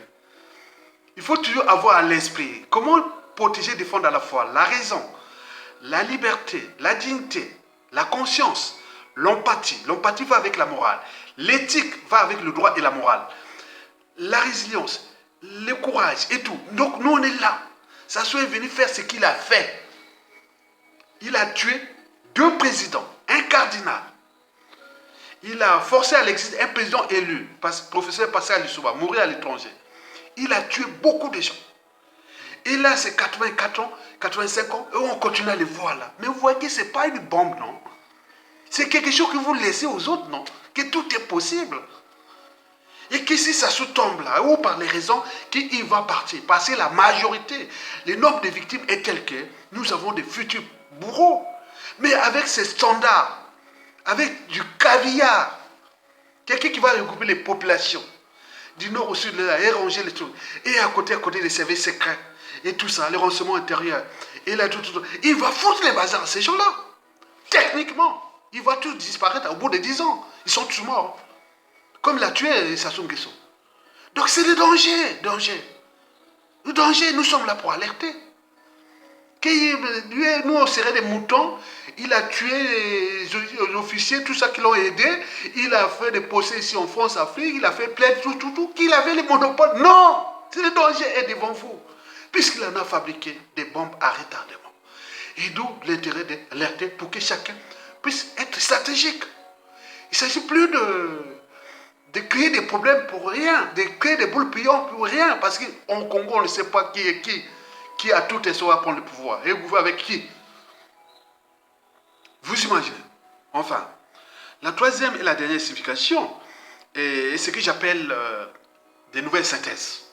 il faut toujours avoir à l'esprit comment protéger, défendre à la fois la raison, la liberté, la dignité, la conscience, l'empathie. L'empathie va avec la morale. L'éthique va avec le droit et la morale. La résilience, le courage et tout. Donc nous on est là. Sassou est venu faire ce qu'il a fait. Il a tué 2 présidents, un cardinal. Il a forcé à l'exil un président élu, professeur Pascal Lissouba, mourir à l'étranger. Il a tué beaucoup de gens. Et là, c'est 84 ans, 85 ans, et on continue à les voir là. Mais vous voyez que ce n'est pas une bombe, non? C'est quelque chose que vous laissez aux autres, non? Que tout est possible. Et que si ça se tombe là, ou par les raisons qu'il va partir, parce que la majorité, le nombre de victimes est tel que nous avons des futurs bourreaux. Mais avec ces standards, avec du caviar, quelqu'un qui va regrouper les populations, du nord au sud, et ranger les trucs. Et à côté des services secrets. Et tout ça, les renseignements intérieurs. Et là, tout. Il va foutre les bazars, ces gens-là. Techniquement, ils vont tous disparaître au bout de 10 ans. Ils sont tous morts. Comme l'a tué Sassou Nguesso. Donc c'est le danger. Le danger, nous sommes là pour alerter. Nous, on serait des moutons. Il a tué les officiers, tout ça qui l'ont aidé. Il a fait des procès ici en France, Afrique. Il a fait plaide, tout. Qu'il avait les monopoles. Non! Le danger est devant vous. Puisqu'il en a fabriqué des bombes à retardement. Et d'où l'intérêt d'alerter pour que chacun puisse être stratégique. Il ne s'agit plus de créer des problèmes pour rien, de créer des boules pillantes pour rien. Parce qu'en Congo, on ne sait pas qui est qui a tout et ça va prendre le pouvoir. Et vous avec qui? Vous imaginez? Enfin, la troisième et la dernière signification est ce que j'appelle des nouvelles synthèses.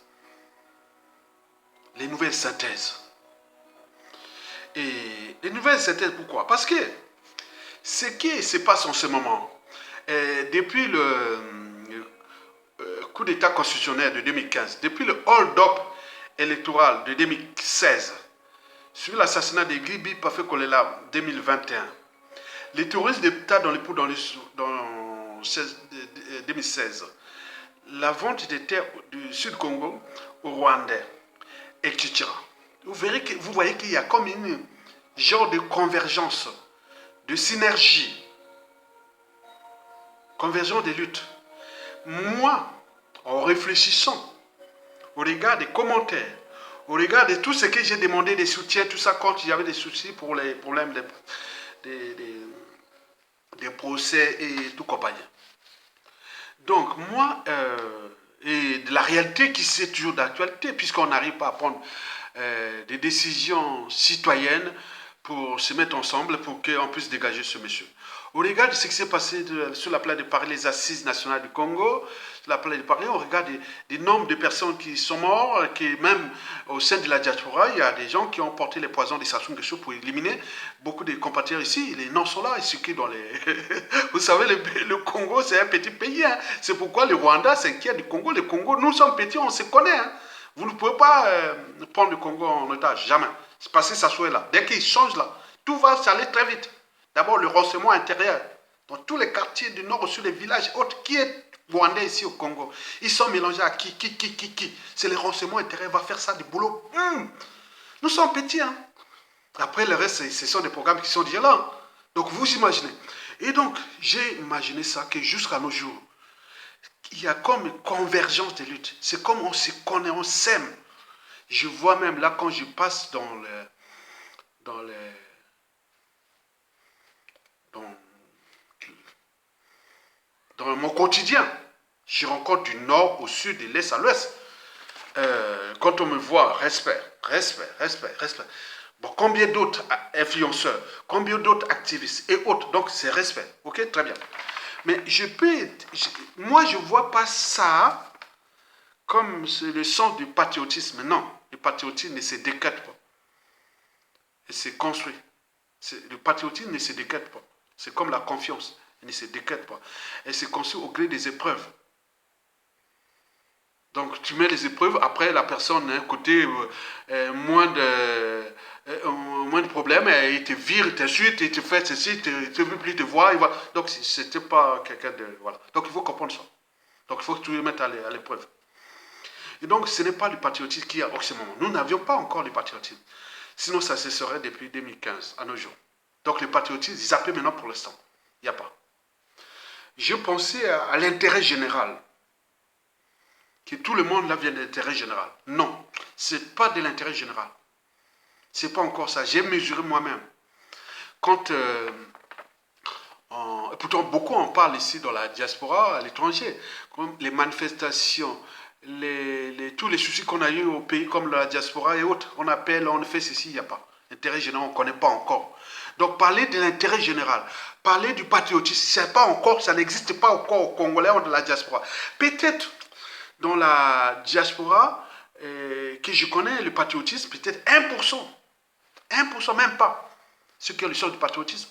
Les nouvelles synthèses. Et les nouvelles synthèses, pourquoi? Parce que ce qui se passe en ce moment, depuis le coup d'État constitutionnel de 2015, depuis le hold-up électoral de 2016, sur l'assassinat de Gribi Pafé Kolela 2021, les terroristes d'État dans les pots dans 2016, la vente des terres du Sud-Congo au Rwandais, etc. Vous voyez qu'il y a comme une genre de convergence, de synergie, convergence des luttes. Moi, en réfléchissant, au regard des commentaires, au regard de tout ce que j'ai demandé, des soutiens, tout ça, quand il y avait des soucis pour les problèmes des procès et tout compagnie. Donc, moi, et de la réalité qui c'est toujours d'actualité, puisqu'on n'arrive pas à prendre des décisions citoyennes pour se mettre ensemble pour qu'on puisse dégager ce monsieur. Au regard de ce qui s'est passé sur la place de Paris, les assises nationales du Congo, sur la place de Paris, on regarde des nombres de personnes qui sont mortes, qui même au sein de la diaspora, il y a des gens qui ont porté les poisons des Sassou Nguesso pour éliminer beaucoup de compatriotes ici. Les noms sont là, ils circulent dans les... Vous savez, le Congo, c'est un petit pays. Hein. C'est pourquoi le Rwanda s'inquiète du Congo. Le Congo, nous sommes petits, on se connaît. Hein. Vous ne pouvez pas prendre le Congo en otage, jamais. C'est parce que Sassou est là. Dès qu'il change là, tout va s'aller très vite. D'abord, le renseignement intérieur. Dans tous les quartiers du nord, sur les villages autres, qui est rwandais ici au Congo? Ils sont mélangés à qui? C'est le renseignement intérieur va faire ça du boulot. Nous sommes petits. Hein? Après, le reste, ce sont des programmes qui sont déjà là. Hein? Donc, vous imaginez. Et donc, j'ai imaginé ça que jusqu'à nos jours, il y a comme une convergence des luttes. C'est comme on se connaît, on s'aime. Je vois même là, quand je passe dans mon quotidien, je rencontre du nord au sud, de l'est à l'ouest. Quand on me voit, respect. Bon, combien d'autres influenceurs, combien d'autres activistes et autres, donc c'est respect. Ok, très bien. Mais moi je ne vois pas ça comme le sens du patriotisme. Non, le patriotisme ne se décrète pas. Et c'est construit. Le patriotisme ne se décrète pas. C'est comme la confiance. Elle ne se décrète pas. Elle se construit au gré des épreuves. Donc tu mets les épreuves, après la personne a un côté moins de problèmes, il te vire, il t'insulte, il te fait ceci, il ne veut plus te voir. Donc c'était pas quelqu'un de... Voilà. Donc il faut comprendre ça. Donc il faut que tu le mettes à l'épreuve. Et donc ce n'est pas le patriotisme qui a en ce moment. Nous n'avions pas encore le patriotisme. Sinon ça se serait depuis 2015 à nos jours. Donc le patriotisme, ils appellent maintenant pour l'instant. Il n'y a pas. Je pensais à l'intérêt général. Que tout le monde là vient de l'intérêt général. Non, ce n'est pas de l'intérêt général. Ce n'est pas encore ça. J'ai mesuré moi-même. Quand, pourtant beaucoup en parlent ici dans la diaspora, à l'étranger, comme les manifestations, tous les soucis qu'on a eu au pays comme la diaspora et autres, on appelle, on fait ceci, il n'y a pas. L'intérêt général, on ne connaît pas encore. Donc parler de l'intérêt général, parler du patriotisme, c'est pas encore, ça n'existe pas encore au Congolais ou de la diaspora. Peut-être dans la diaspora, que je connais le patriotisme, peut-être 1%, même pas, ce qui est le sens du patriotisme.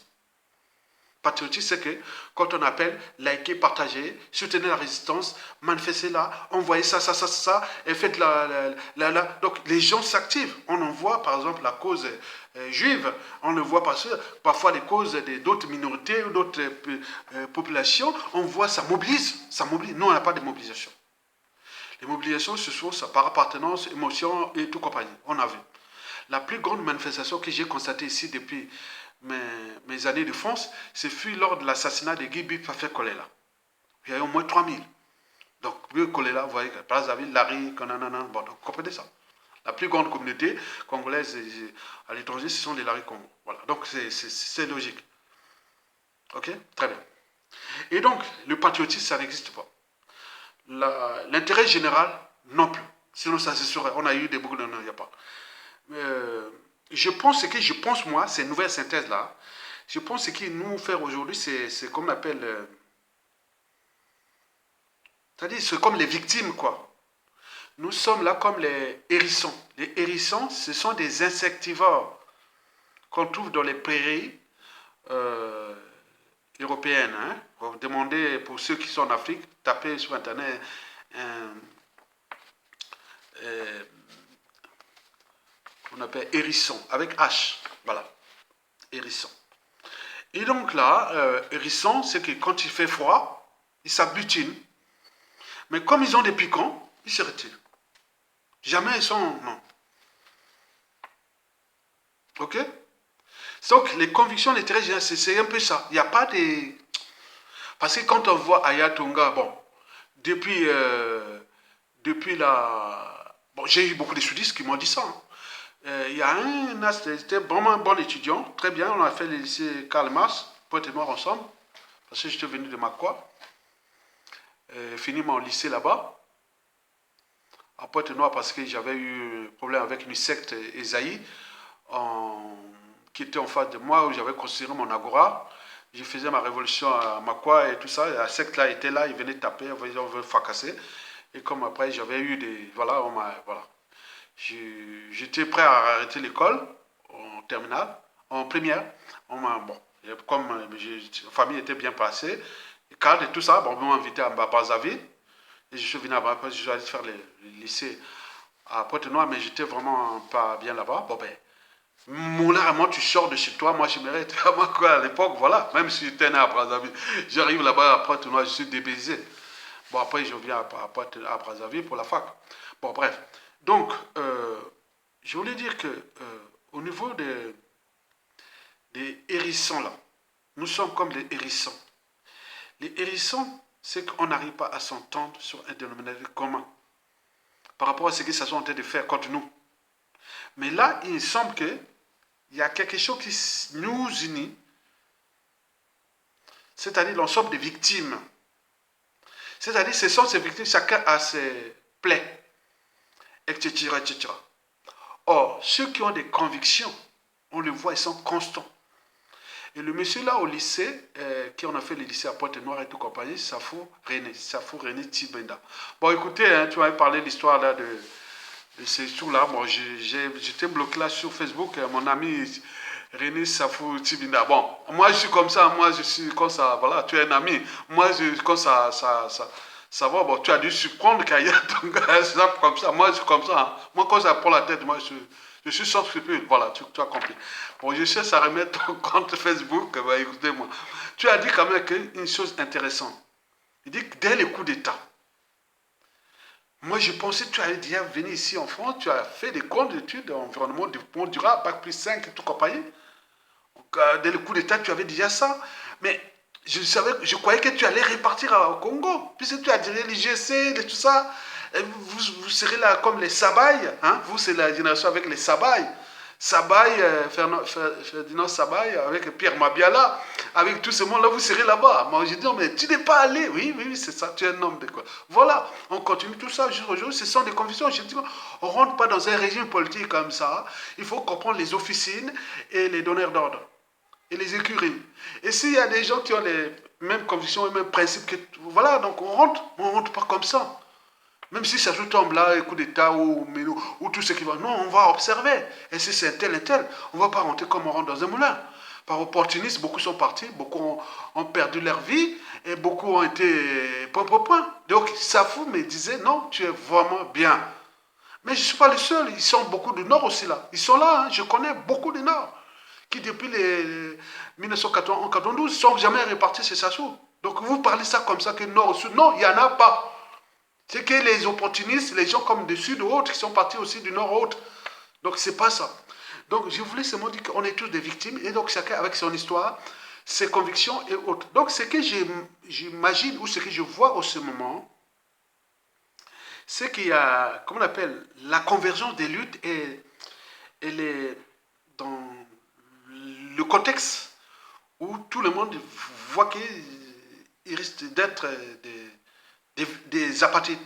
Patriotisme, c'est que quand on appelle, liker, partager, soutenir la résistance, manifester là, envoyer ça, et faites donc les gens s'activent. On en voit par exemple la cause juive, on le voit parfois les causes d'autres minorités ou d'autres populations, on voit ça mobilise. Nous, on n'a pas de mobilisation. Les mobilisations, ce sont ça par appartenance, émotion et tout compagnie. On a vu. La plus grande manifestation que j'ai constatée ici depuis mes années de France, c'est fut lors de l'assassinat de Guy Bipafé Kolela. Il y a eu au moins 3000. Donc, Guy Kolela, vous voyez, Brazzaville, Larry, Kananana, bon, donc, comprenez ça. La plus grande communauté congolaise à l'étranger, ce sont les Larry Congo. Voilà, donc c'est logique. Ok, très bien. Et donc, le patriotisme, ça n'existe pas. L'intérêt général, non plus. Sinon, ça se saurait. On a eu des boucles, non, il n'y a pas. Je pense ce que je pense, moi, ces nouvelles synthèses-là, je pense ce qu'il nous faire aujourd'hui, c'est comme on appelle. C'est-à-dire, c'est comme les victimes, quoi. Nous sommes là comme les hérissons. Les hérissons, ce sont des insectivores qu'on trouve dans les prairies européennes. Hein. Vous demandez, pour ceux qui sont en Afrique, tapez sur Internet on appelle hérisson, avec H. Voilà, hérisson. Et donc là, hérisson, c'est que quand il fait froid, ils s'abutinent. Mais comme ils ont des piquants, ils se retirent. Jamais ils sont... Non. Ok. Donc les convictions littéraires, c'est un peu ça. Il n'y a pas de... Parce que quand on voit Ayatonga, bon, depuis la... Bon, j'ai eu beaucoup de sudistes qui m'ont dit ça. Hein. Il y a un, c'était vraiment un bon étudiant, très bien, on a fait le lycée Karl Marx, Pointe et Noir ensemble, parce que j'étais venu de Makwa, fini mon lycée là-bas, à Pointe et Noir parce que j'avais eu un problème avec une secte Esaïe, qui était en face de moi, où j'avais construit mon agora, je faisais ma révolution à Makwa et tout ça, et la secte là était là, ils venaient taper, on veut fracasser, et comme après j'avais eu des... Voilà, voilà. J'étais prêt à arrêter l'école en terminale, en première. Bon, comme la famille était bien placée, cadre et tout ça, bon, on m'a invité à Brazzaville. Et je suis venu après, je suis allé faire le lycée à Pointe-Noire, mais j'étais vraiment pas bien là-bas. Bon, ben, moi, tu sors de chez toi, moi, je mérite à moi quoi à l'époque, voilà. Même si j'étais né à Brazzaville, j'arrive là-bas à Pointe-Noire, je suis dépaysé. Bon, après, je viens à Brazzaville pour la fac. Bon, bref. Donc, je voulais dire que au niveau des hérissons là, nous sommes comme des hérissons. Les hérissons, c'est qu'on n'arrive pas à s'entendre sur un dénominateur commun par rapport à ce qu'ils sont en train de faire contre nous. Mais là, il semble qu'il y a quelque chose qui nous unit, c'est-à-dire l'ensemble des victimes. C'est-à-dire, ce sont ces victimes, chacun a ses plaies, etc., etc. Or, ceux qui ont des convictions, on le voit, ils sont constants. Et le monsieur là au lycée, qui on a fait le lycée à Pointe-Noire et tout compagnie, Safou René Tibenda. Bon, écoutez, hein, tu m'avais parlé de l'histoire là de ces jours-là. Bon, j'étais bloqué là sur Facebook, mon ami René Safou Tibenda. Bon, moi je suis comme ça, moi je suis comme ça, voilà, tu es un ami. Moi, comme ça va, bon, tu as dû surprendre qu'il y a ton gars, comme ça. Moi, je suis comme ça. Hein. Moi, quand ça prend la tête, moi, je suis sans scrupule. Voilà, tu as compris. Bon, je cherche à remettre ton compte Facebook. Bah, écoutez-moi. Tu as dit quand même une chose intéressante. Il dit que dès le coup d'État, moi, je pensais que tu allais déjà venir ici en France, tu as fait des comptes d'études d'environnement, développement durable, Bac plus 5 et tout compagnie. Donc, dès le coup d'État, tu avais déjà ça. Mais je croyais que tu allais repartir au Congo, puisque tu as dirigé l'IGC, tout ça. Vous serez là comme les Sabaye, hein? Vous, c'est la génération avec les Sabaye. Sabaye, Ferdinand Sabaye, avec Pierre Mabiala, avec tout ce monde-là, vous serez là-bas. Moi, j'ai dit, non, mais tu n'es pas allé. Oui, c'est ça, tu es un homme de quoi. Voilà, on continue tout ça jour au jour. Ce sont des convictions. Je dis, on ne rentre pas dans un régime politique comme ça. Il faut comprendre les officines et les donneurs d'ordre et les écuries. Et s'il y a des gens qui ont les mêmes convictions et les mêmes principes, voilà, donc on rentre pas comme ça. Même si ça se tombe là, coup d'État ou tout ce qui va. Non, on va observer. Et si c'est tel et tel, on ne va pas rentrer comme on rentre dans un moulin. Par opportunisme, beaucoup sont partis, beaucoup ont perdu leur vie et beaucoup ont été point. Donc, Safou me disait, non, tu es vraiment bien. Mais je ne suis pas le seul, ils sont beaucoup du Nord aussi là. Ils sont là, hein. Je connais beaucoup du Nord qui depuis les 1992 ne sont jamais répartis chez Sassou. Donc vous parlez ça comme ça que Nord au Sud. Non, il n'y en a pas. C'est que les opportunistes, les gens comme du Sud ou autres, qui sont partis aussi du Nord ou autres. Donc c'est pas ça. Donc, je voulais seulement dire qu'on est tous des victimes, et donc chacun avec son histoire, ses convictions et autres. Donc, ce que j'imagine ou ce que je vois en ce moment, c'est qu'il y a, comment on appelle, la convergence des luttes et elle est dans le contexte où tout le monde voit qu'il risque d'être des apatrides.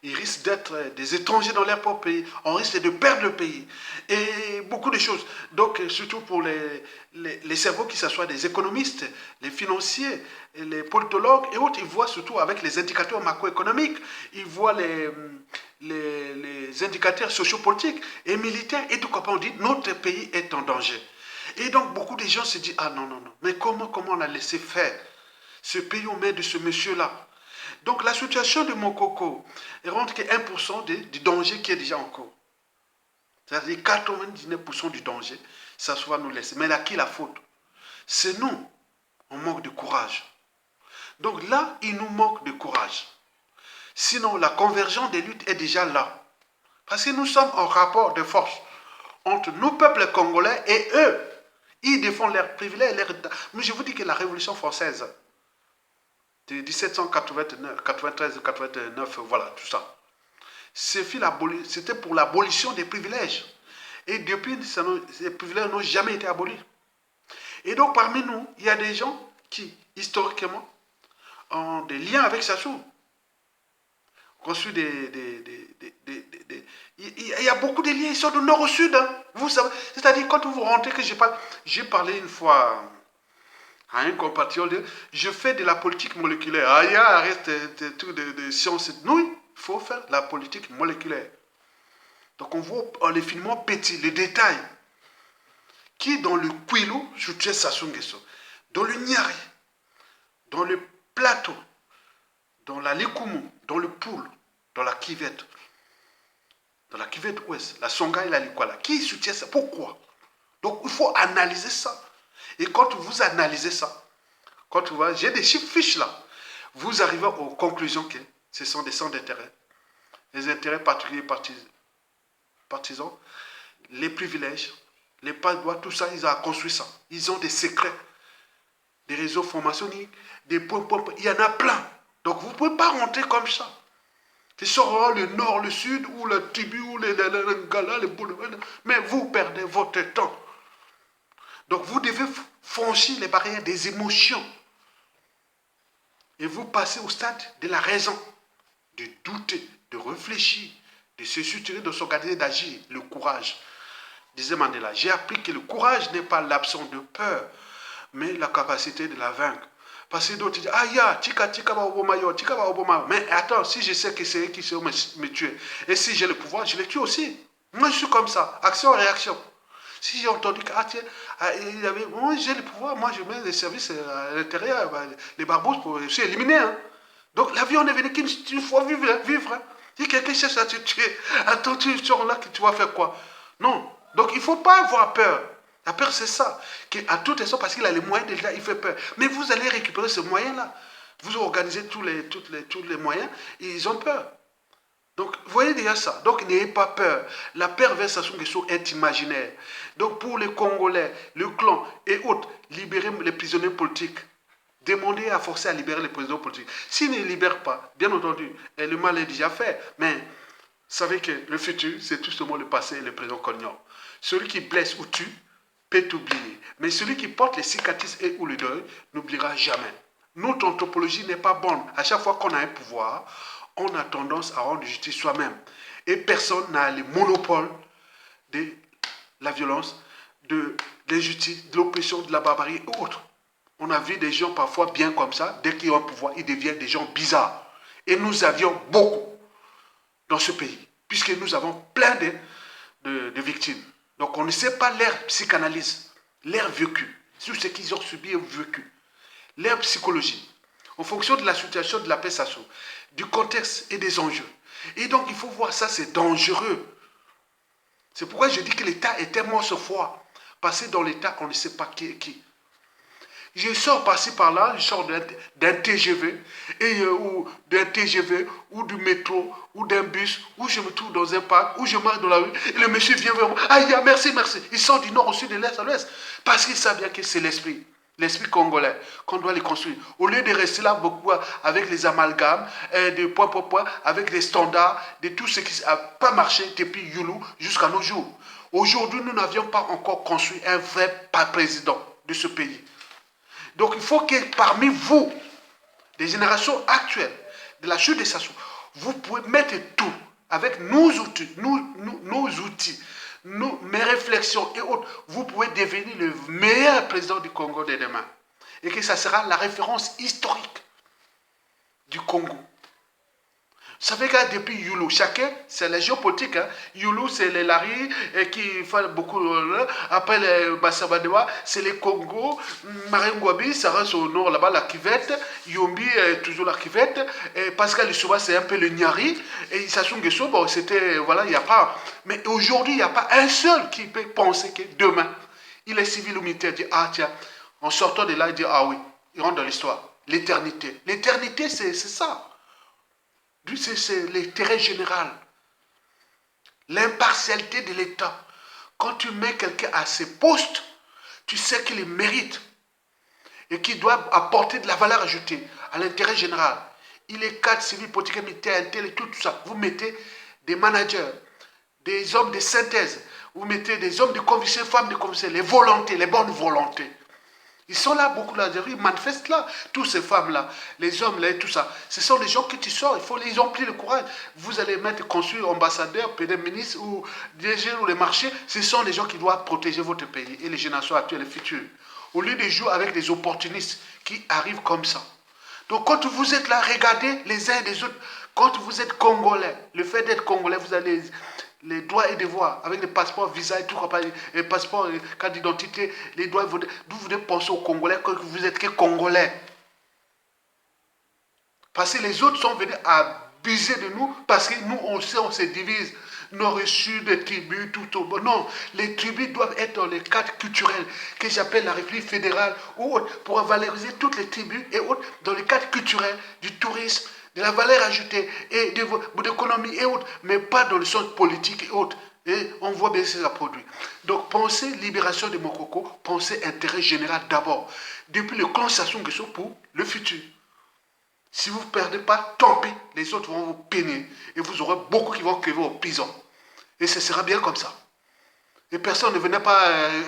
Ils risquent d'être des étrangers dans leur propre pays. On risque de perdre le pays. Et beaucoup de choses. Donc, surtout pour les cerveaux, qui ce soit des économistes, les financiers, les politologues et autres, ils voient surtout avec les indicateurs macroéconomiques, ils voient les indicateurs sociopolitiques et militaires. Et tout comme on dit, notre pays est en danger. Et donc, beaucoup de gens se disent, ah non, non, non, mais comment on a laissé faire ce pays aux mains de ce monsieur-là? Donc la situation de Mokoko rentre que 1% du danger qui est déjà en cours. C'est-à-dire 99% du danger, ça soit nous laisser. Mais à qui la faute? C'est nous. On manque de courage. Donc là, il nous manque de courage. Sinon, la convergence des luttes est déjà là. Parce que nous sommes en rapport de force entre nous, peuples congolais, et eux. Ils défendent leurs privilèges. Mais je vous dis que la Révolution française, de 1789, 93, 89, voilà, tout ça. C'était pour l'abolition des privilèges. Et depuis, ces privilèges n'ont jamais été abolis. Et donc, parmi nous, il y a des gens qui, historiquement, ont des liens avec Sassou. Conçu il y a beaucoup de liens, ils sont du nord au sud. Hein. Vous savez, c'est-à-dire, quand vous rentrez, que j'ai parlé une fois à un compatriote, je fais de la politique moléculaire. Ah, arrête tout de sciences. Nous, il faut faire la politique moléculaire. Donc on voit les finement petits, les détails. Qui dans le Kwilu, je Sassou Nguesso, dans le Nyari, dans le plateau, dans la Likumu, dans le Poul, dans la Kivette ouest, la Songa et la Likwala. Qui soutient ça? Pourquoi? Donc il faut analyser ça. Et quand vous analysez ça, quand vous voyez, j'ai des chiffres fiches là, vous arrivez aux conclusions que ce sont des centres d'intérêt, les intérêts particuliers partisans, les privilèges, les pas-droits, tout ça, ils ont construit ça. Ils ont des secrets, des réseaux formationniques, des points, il y en a plein. Donc vous ne pouvez pas rentrer comme ça. Ce sera le nord, le sud, ou le Tibu, ou les Ngala, les Boulevard, mais vous perdez votre temps. Donc vous devez franchir les barrières des émotions. Et vous passez au stade de la raison, de douter, de réfléchir, de se structurer, de s'organiser, d'agir, le courage. Disait Mandela, j'ai appris que le courage n'est pas l'absence de peur, mais la capacité de la vaincre. Parce que d'autres disent, ah ya, tika ba obomayo, tika ba obomayo. Mais attends, si je sais que c'est eux qui seront me tuer, et si j'ai le pouvoir, je les tue aussi. Moi, je suis comme ça, action-réaction. Si j'ai entendu que, moi j'ai le pouvoir, moi je mets les services à l'intérieur, les barbouzes pour se éliminer. Hein. Donc la vie, on est venu qu'il faut vivre. Hein. Si quelqu'un cherche à te tuer, attends, tu sors là, tu vas faire quoi? Non. Donc il ne faut pas avoir peur. La peur, c'est ça. À toute façon, parce qu'il a les moyens déjà, il fait peur. Mais vous allez récupérer ce moyen-là. Vous organisez tous les moyens, et ils ont peur. Donc, vous voyez déjà ça. Donc, n'ayez pas peur. La perversation des choses est imaginaire. Donc, pour les Congolais, le clan et autres, libérer les prisonniers politiques. Demandez à forcer à libérer les prisonniers politiques. S'ils ne les libèrent pas, bien entendu, le mal est déjà fait. Mais, vous savez que le futur, c'est tout simplement le passé et le présent qu'on ignore. Celui qui blesse ou tue peut oublier. Mais celui qui porte les cicatrices et ou le deuil n'oubliera jamais. Notre anthropologie n'est pas bonne. À chaque fois qu'on a un pouvoir, on a tendance à rendre justice soi-même. Et personne n'a le monopole de la violence, de l'injustice, de l'oppression, de la barbarie et autres. On a vu des gens parfois bien comme ça, dès qu'ils ont un pouvoir, ils deviennent des gens bizarres. Et nous avions beaucoup dans ce pays, puisque nous avons plein de victimes. Donc on ne sait pas leur psychanalyse, leur vécu, sur ce qu'ils ont subi et vécu, leur psychologie, en fonction de la situation de la paix Sassou, du contexte et des enjeux. Et donc il faut voir ça, c'est dangereux. C'est pourquoi je dis que l'État est tellement ce froid. Parce que dans l'État, on ne sait pas qui est qui. Je sors par-ci par-là, je sors d'un TGV, ou d'un TGV, ou du métro, ou d'un bus, ou je me trouve dans un parc, ou je marche dans la rue, et le monsieur vient vers moi. Aïe, merci, merci. Il sort du nord au sud, de l'est à l'ouest. Parce qu'il sait bien que c'est l'esprit. L'esprit congolais, qu'on doit les construire. Au lieu de rester là beaucoup avec les amalgames, de point, avec les standards, de tout ce qui n'a pas marché depuis Youlou jusqu'à nos jours. Aujourd'hui, nous n'avions pas encore construit un vrai président de ce pays. Donc il faut que parmi vous, des générations actuelles, de la chute des Sassou, vous pouvez mettre tout avec nos outils, mes réflexions et autres. Vous pouvez devenir le meilleur président du Congo de demain. Et que ça sera la référence historique du Congo. Vous savez que depuis Youlou, chacun, c'est la géopolitique. Hein. Youlou, c'est les Lari qui font beaucoup. Après les Bassabadewa, c'est les Congo. Maringouabi, ça reste au nord là-bas, la Kivette. Yombi, toujours la Kivette. Et Pascal Lissouba, c'est un peu le Nyari. Et Sassou Nguesso, bon, c'était. Voilà, il n'y a pas. Mais aujourd'hui, il n'y a pas un seul qui peut penser que demain, il est civil ou militaire. Il dit, ah tiens, en sortant de là, il dit, ah oui, il rentre dans l'histoire. L'éternité. L'éternité, c'est ça. C'est l'intérêt général. L'impartialité de l'État. Quand tu mets quelqu'un à ses postes, tu sais qu'il mérite et qu'il doit apporter de la valeur ajoutée à l'intérêt général. Il est cadre civil, politique, militaire, intellectuel, tout ça. Vous mettez des managers, des hommes de synthèse, vous mettez des hommes de conviction, femmes de conviction, les volontés, les bonnes volontés. Ils sont là, beaucoup là, ils manifestent là, toutes ces femmes-là, les hommes là, tout ça. Ce sont les gens que tu sors, ils ont pris le courage. Vous allez mettre consul, ambassadeur, premier ministre ou DG ou les marchés, ce sont les gens qui doivent protéger votre pays et les générations actuelles et futures. Au lieu de jouer avec des opportunistes qui arrivent comme ça. Donc quand vous êtes là, regardez les uns des autres. Quand vous êtes Congolais, le fait d'être Congolais, vous avez les droits et devoirs, avec les passeports, visa et tout, les passeports, les cartes d'identité, les droits, vous devez penser aux Congolais que vous êtes que Congolais. Parce que les autres sont venus abuser de nous, parce que nous, on se divise. Nord et sud, les tribus, tout au bon. Non, les tribus doivent être dans les cadres culturels que j'appelle la République fédérale ou autre, pour valoriser toutes les tribus et autres dans les cadres culturels du tourisme, de la valeur ajoutée et de l'économie et autres, mais pas dans le sens politique et autres. Et on voit bien ce que ça produit. Donc, pensez libération de Mokoko, pensez intérêt général d'abord. Depuis le clan Sassou Nguesso pour le futur. Si vous ne perdez pas, tant pis, les autres vont vous peiner. Et vous aurez beaucoup qui vont crever au prison. Et ce sera bien comme ça. Et personne ne venait pas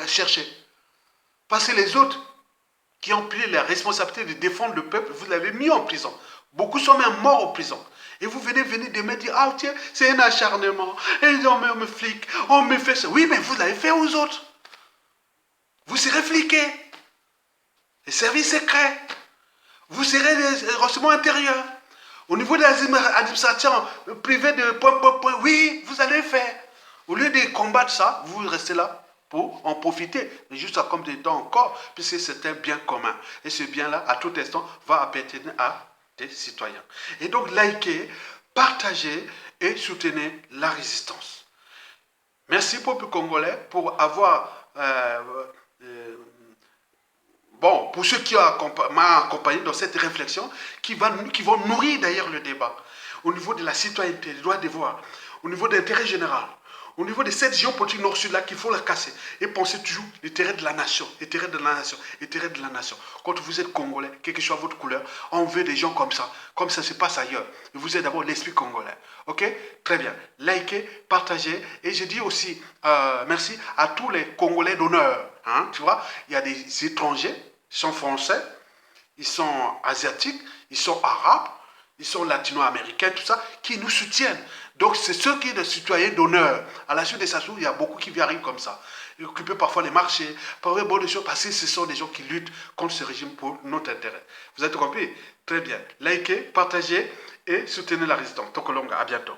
chercher. Parce que les autres qui ont pris la responsabilité de défendre le peuple, vous l'avez mis en prison. Beaucoup sont même morts en prison. Et vous venez demain dire, ah tiens, c'est un acharnement. Et ils ont me flic, on me fait ça. Oui, mais vous l'avez fait aux autres. Vous serez fliqués. Les services secrets. Vous serez des renseignements intérieurs. Au niveau des administrations privées de point, oui, vous allez faire. Au lieu de combattre ça, vous restez là pour en profiter. Mais juste comme des temps encore, puisque c'est un bien commun. Et ce bien-là, à tout instant, va appartenir à des citoyens. Et donc, likez, partagez et soutenez la résistance. Merci, peuple congolais, pour avoir... Bon, pour ceux qui m'ont accompagné dans cette réflexion, qui vont nourrir d'ailleurs le débat, au niveau de la citoyenneté, des droits et devoirs, au niveau de l'intérêt général, au niveau de cette géopolitique nord-sud-là qu'il faut la casser, et penser toujours l'intérêt de la nation, l'intérêt de la nation, l'intérêt de la nation. Quand vous êtes congolais, quelle que soit votre couleur, on veut des gens comme ça se passe ailleurs. Et vous êtes d'abord l'esprit congolais. Ok? Très bien. Likez, partagez, et je dis aussi merci à tous les Congolais d'honneur. Hein, tu vois, il y a des étrangers, ils sont français, ils sont asiatiques, ils sont arabes, ils sont latino-américains, tout ça, qui nous soutiennent. Donc c'est ceux qui sont des citoyens d'honneur. À la suite des Sassou, il y a beaucoup qui arrivent comme ça. Ils occupent parfois les marchés, parfois bonnes choses, parce que ce sont des gens qui luttent contre ce régime pour notre intérêt. Vous avez compris? Très bien. Likez, partagez et soutenez la résistance. Tokolonga, à bientôt.